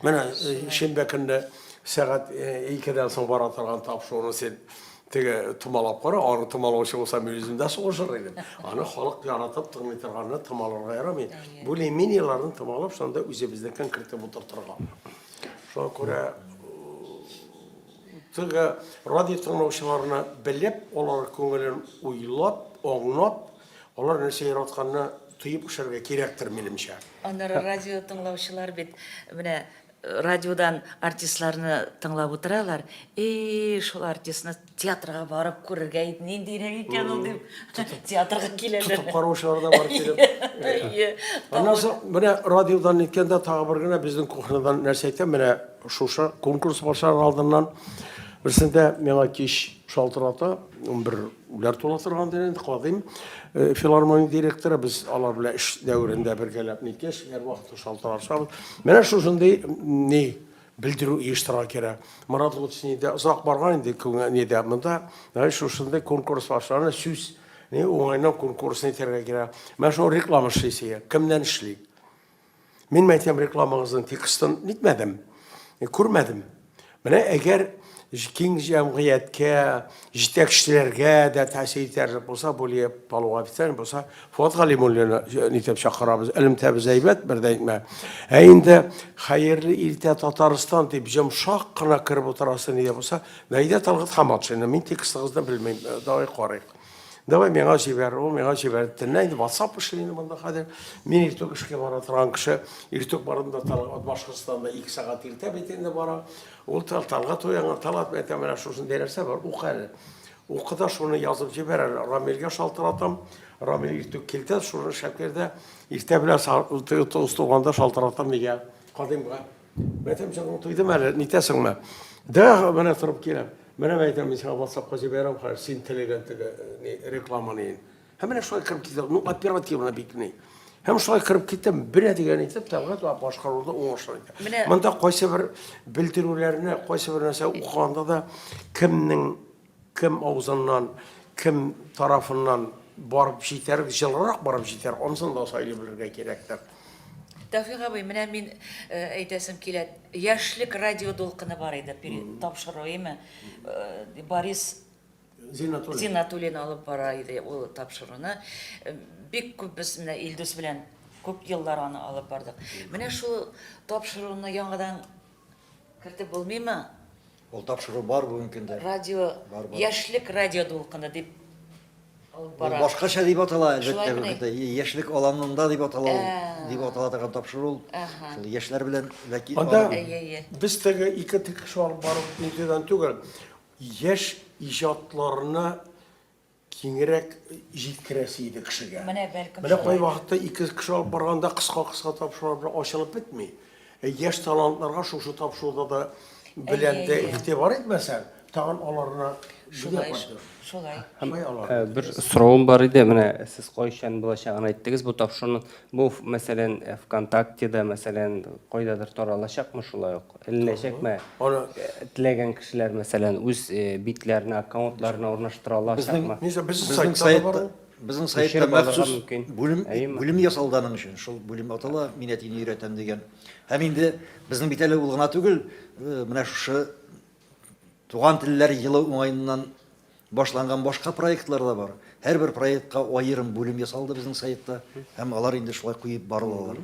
Менә шимбә көндә сәгать 2дән соң бара торган тапшыруны сен теге томалап кара, аны томалаучы булса мин үзем дә сугышыр идем. Аны халык яратып тыңлый торганны томаларга ярамый. Бу леминиларны томалап, шунда үзебезнекен кертеп утыртырга. Шуңа күрә теге радио тыңлаучыларны белеп, алар күңелен уйлап, аңлап, алар нәрсә яратканны тоеп эшләргә кирәктер минемчә. Аннары радио тыңлаучылар бит менә радиодан артистларны тыңлап утыралар. Шул артистны театрга барып күрергә иде, нинди икән ул дип театрга киләләр. Тутып караучылар да бар килеп. Аннан соң менә радиодан иткәндә тагы бер генә безнең кухнядан нәрсә әйтәм, менә шушы конкурс башлар алдыннан берсендә миңа кич шалтырата, бер үләр тула торган дигән кадим филармония директоры, без алар белән эш дәврендә бергәләп ниткәш, һәр вакыт шалтырашабыз. Менә шушындый ни белдерү оештыра кирәк. Марат Лутсинидә озак барган инде күңелдә монда, шушындый конкурс башларына сүз, уңайнан конкурсны итәргә кирәк. Менә шул реклама эшлисе, кемнән эшли? Мин мәйтәм рекламагызны текстын нитмәдем, күрмәдем. Менә әгәр киң җәмгыятькә, җитәкчеләргә дә тәэсир итәр булса, Булия Палуга битәр булса, Фуат Галимуллины нитеп чакырабыз. Элемтәбез әйбәт, бер дә әйтмә. Инде хәерле иртә Татарстан дип җомшак кына киреп утырасын дип булса, Наида Талгат Хаматшина, мин текстыгызны белмим, давай карыйк. Давай миңа җибәр, ул миңа җибәр. Инде WhatsApp эшләйне монда хәзер. Мин иртүк эшкә бара торган кеше, иртүк барында Талгат Башкортстанда 2 сәгать иртә битендә бара. Ул Талгат уянган Талгат мәтә менә шусын дәрәсә бар. Укы. Укыда шуны язып җибәрәләр. Рамилгә шалтыратам. Рамил иртүк килде, шуны шәкердә иртә белән тустуганда шалтыратам мигә. Кадимга. Мәтәм җаным туйдым әле, нитәсеңме? Дә менә торып киләм. Менә әйтәм, мин сиңа WhatsApp-ка җибәрәм, хәзер син теләгән теге рекламаны. Һәм менә шулай киреп китә, ну оперативно бикни. Һәм шулай киреп киттем, бер дигән итеп, Талгат башкаруда уңышлы иде. Монда кайсы бер белдерүләрне, кайсы бер нәрсә укыганда да кем авызыннан, кем тарафыннан барып җитәр, җылырак барып җитәр, анысын да сайлый белергә кирәктер. Тәвфик абый, менә мин әйтәсем килә, яшьлек радио дулкыны бар иде, тапшыруыймы? Борис Зинатуллин алып бара иде ул тапшыруны. Бик күп без менә Илдус белән күп еллар аны алып бардык. Менә шул тапшыруны яңадан кертеп булмыймы? Ул тапшыру бар бүгенге көндә. Радио, яшьлек радио дулкыны дип алып бара. Башкача дип атала, әлбәттә бүгенге яшьлек аланында дип атала, дип атала торган тапшыру. Шул яшьләр белән ләкин Анда без теге ике кеше алып барып нидән түгел, яшь иҗатларны киңрәк җиткерәсе иде кешегә. Менә бәлкем. Менә кай вакытта ике кеше алып барганда кыска тапшырулар белән ачылып бетми. Яшь талантларга шушы тапшыруда да белән дә игътибар итмәсәң, тагын аларны Шулай. Бер сорауым бар иде, менә сез кайчан булачагын әйттегез, бу тапшыруны бу мәсәлән ВКонтактеда, мәсәлән, кайдадыр таралачакмы шулай ук? Эленәчәкме? Теләгән кешеләр мәсәлән үз битләренә, аккаунтларына урнаштыра алачакмы? Безнең сайтта махсус бүлем ясалды аның өчен. Шул бүлем атала мин әтине өйрәтәм дигән. Һәм инде безнең бит әле ул гына түгел, менә шушы туган телләр елы уңайыннан башланган башка проектлар да бар. һәрбер проектка аерым бүлем ясалды безнең сайтта, һәм алар инде шулай куеп барылалар.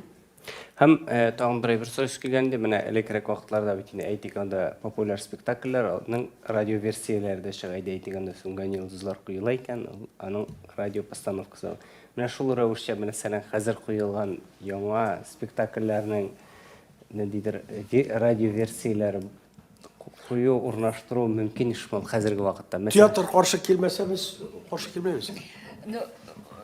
Һәм тагын бер сүз килгәндә, менә электрәк вакытларда бит инде әйтик анда популяр спектакльләрнең радио версияләрдә чыгайды әйтик анда Сүнгән йолдызлар куела икән, аның радио постановкасы. Менә шул рәвешчә менә сәнән хәзер куелган яңа спектакльләрнең ниндидер радио версияләре кую урнаштыру мөмкин ишмал хәзерге вакытта. Театр каршы килмәсә, без каршы килмәбез. Ну,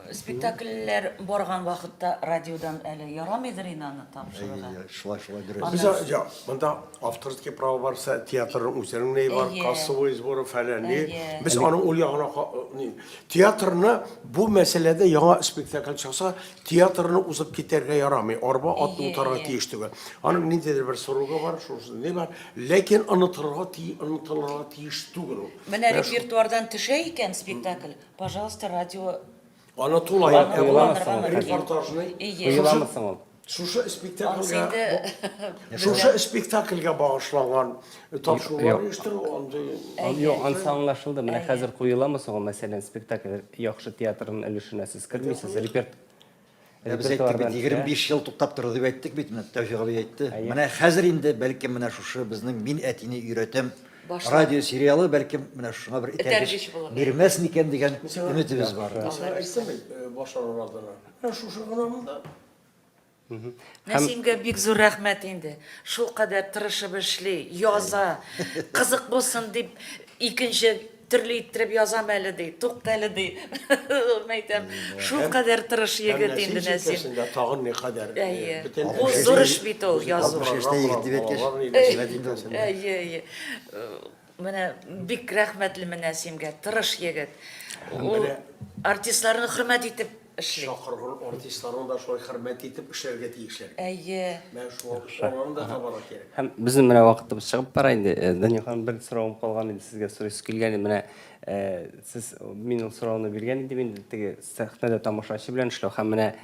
спектакльләр барган вакытта радиодан әле ярамыйдыр инаны тапшырырга. Шулай Biz дөрес. ya, bunda авторский право varsa tiyatrın üzerine ne var, Eye. kasıvı izboru falan ne. Eye. Biz onun ol yağına tiyatrını bu meselede yana spektakl çıksa tiyatrını uzup giderge yaramıyor. Araba at Eye, utara eye. tiyiştiği. Onun nedir bir soruga var, şurası ne var. Lakin anıtılırga tiyiştiği. Менә репертуардан төшә икән спектакль. Пожалуйста, радио Anatolay reportajını. Куеламысың ул? Şuşa spektaklga Сенде Şuşa spektaklga bağışlanan tapşırıqlar işte onda. Yok, ansa аңлашылды. Менә хәзер куеламысың ул мәсәлән спектакль яхшы театрның өлешенә сез кертмисез, Biz әйттек бит 25 ел туктап торды дип әйттек бит, менә Тәүфик абый әйтте. Менә хәзер инде бәлки менә шушы безнең мин әтине өйрәтәм радио сериалы бәлки менә шуңа бер Этәргеч булыр. бирмәс микән дигән өметебез бар. Mesela istemeyin başarılar adına. Şuşa kanalında. Нәсимгә бик зур рәхмәт инде. Шул кадәр тырышып эшли, яза. Кызык булсын дип икенче төрле иттереп язам әле ди. Тукта әле ди. Мәйтәм, шул кадәр тырыш егет инде Нәсим. Tağın ne kadar. Әйе. Ул зур эш бит ул язу. 65-тә егет дип әйткәч. Әйе. Менә бик рәхмәтле Нәсимгә, тырыш егет. Ул артистларны хөрмәт итеп эшли. Şakırgın artistlerin da şöyle hürmet edip işlerge tiyişler. Әйе. Ben şu onların da tabarak gerek. Һәм безнең менә вакытыбыз чыгып бара инде. Дания ханым бер соравым калган иде сезгә сорыйсы килгән. Менә сез мин ул соравны биргән идем инде теге сәхнәдә тамашачы белән эшләү һәм менә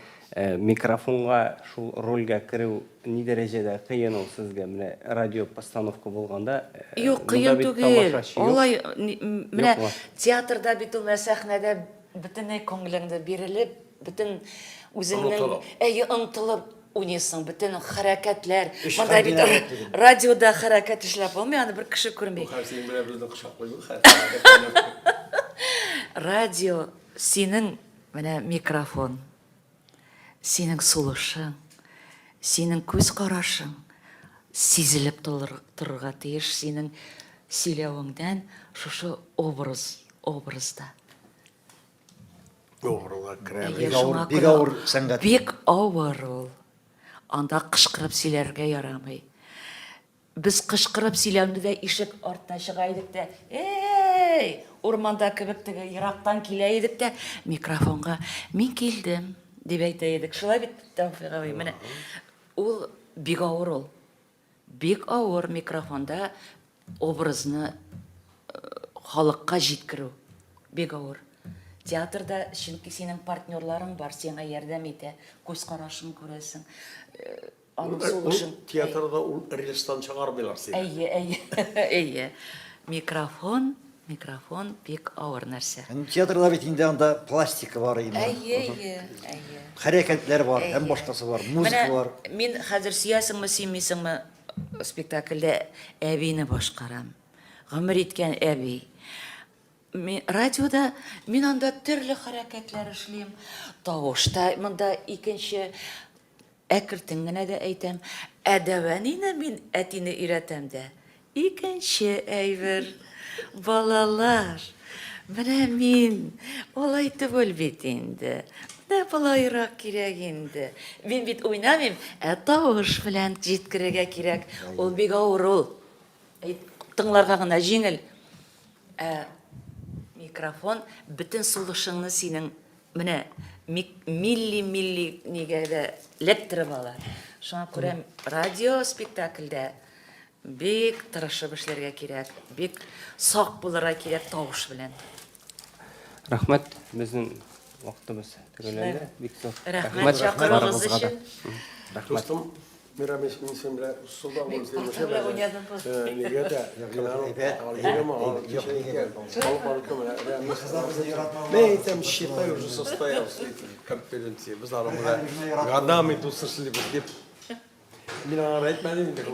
микрофонга шул рольгә керү ни дәрәҗәдә кыен ул сезгә менә радио постановка булганда Юк, кыен түгел. Алай менә театрда бит ул сәхнәдә бөтенләй күңелеңдә бирелеп, бөтен үзеңнең ынтылып уйныйсың, бөтен хәрәкәтләр. Монда бит радиода хәрәкәт эшләп булмый, аны бер кеше күрми. Hepsinin bile bizden kışak koyuyor. Радио синең менә микрофон, синең сулышың, синең күз карашың сизелеп торырга тиеш, синең сөйләвеңдән шушы образда. Doğrular, krem. Бик авыр сәнгать. Бик авыр ул. Анда кычкырып сөйләргә ярамый. Без кычкырып сөйләүне дә ишек артына чыга идек дә, эй, урманда кебек теге ерактан килә идек дә, микрофонга мин килдем дип әйтә идек. Шулай бит Тәүфик абый, менә ул бик авыр ул. Бик авыр микрофонда образны халыкка җиткерү. Бик авыр. Театрда чөнки синең партнерларың бар, сиңа ярдәм итә, күз карашын күрәсең, аның сулышын. Tiyatroda relstan çıkarmıyorlar seni. Әйе. Микрофон бик авыр нәрсә. Театрда бит инде анда пластика бар инде. Әйе. Хәрәкәтләр бар, һәм башкасы бар, музыка бар. Мин хәзер сөясеңме, сөймисеңме спектакльдә әбине башкарам. Гомер иткән әби. Радиода мин анда төрле хәрәкәтләр эшлим. Тавышта монда икенче әкертен генә дә әйтәм. Әдәвәнине мин әтине өйрәтәм дә. Икенче әйбер балалар. Менә мин алай түгел бит инде. Менә булайрак кирәк инде. Мин бит уйнамыйм, тавыш белән җиткерергә кирәк. Ул бик авыр ул. Тыңларга гына җиңел. Микрофон бөтен сулышыңны синең менә милли нигә дә лептереп ала. Шуңа күрә радио спектакльдә бик тырышып эшләргә кирәк, бик сак булырга кирәк тавыш белән. Рәхмәт, безнең вакытыбыз төгәлләнде. Бик зур Рәхмәт чакыруыгыз өчен. Рәхмәт. Dostum Miramis misimle suda Mik olsun. tahtalar oynadım bu. Niye de ما تمشي طيب صستايا كمبيرنسي بزار غدا مي توصلش لي بدي من رأيت ما ندير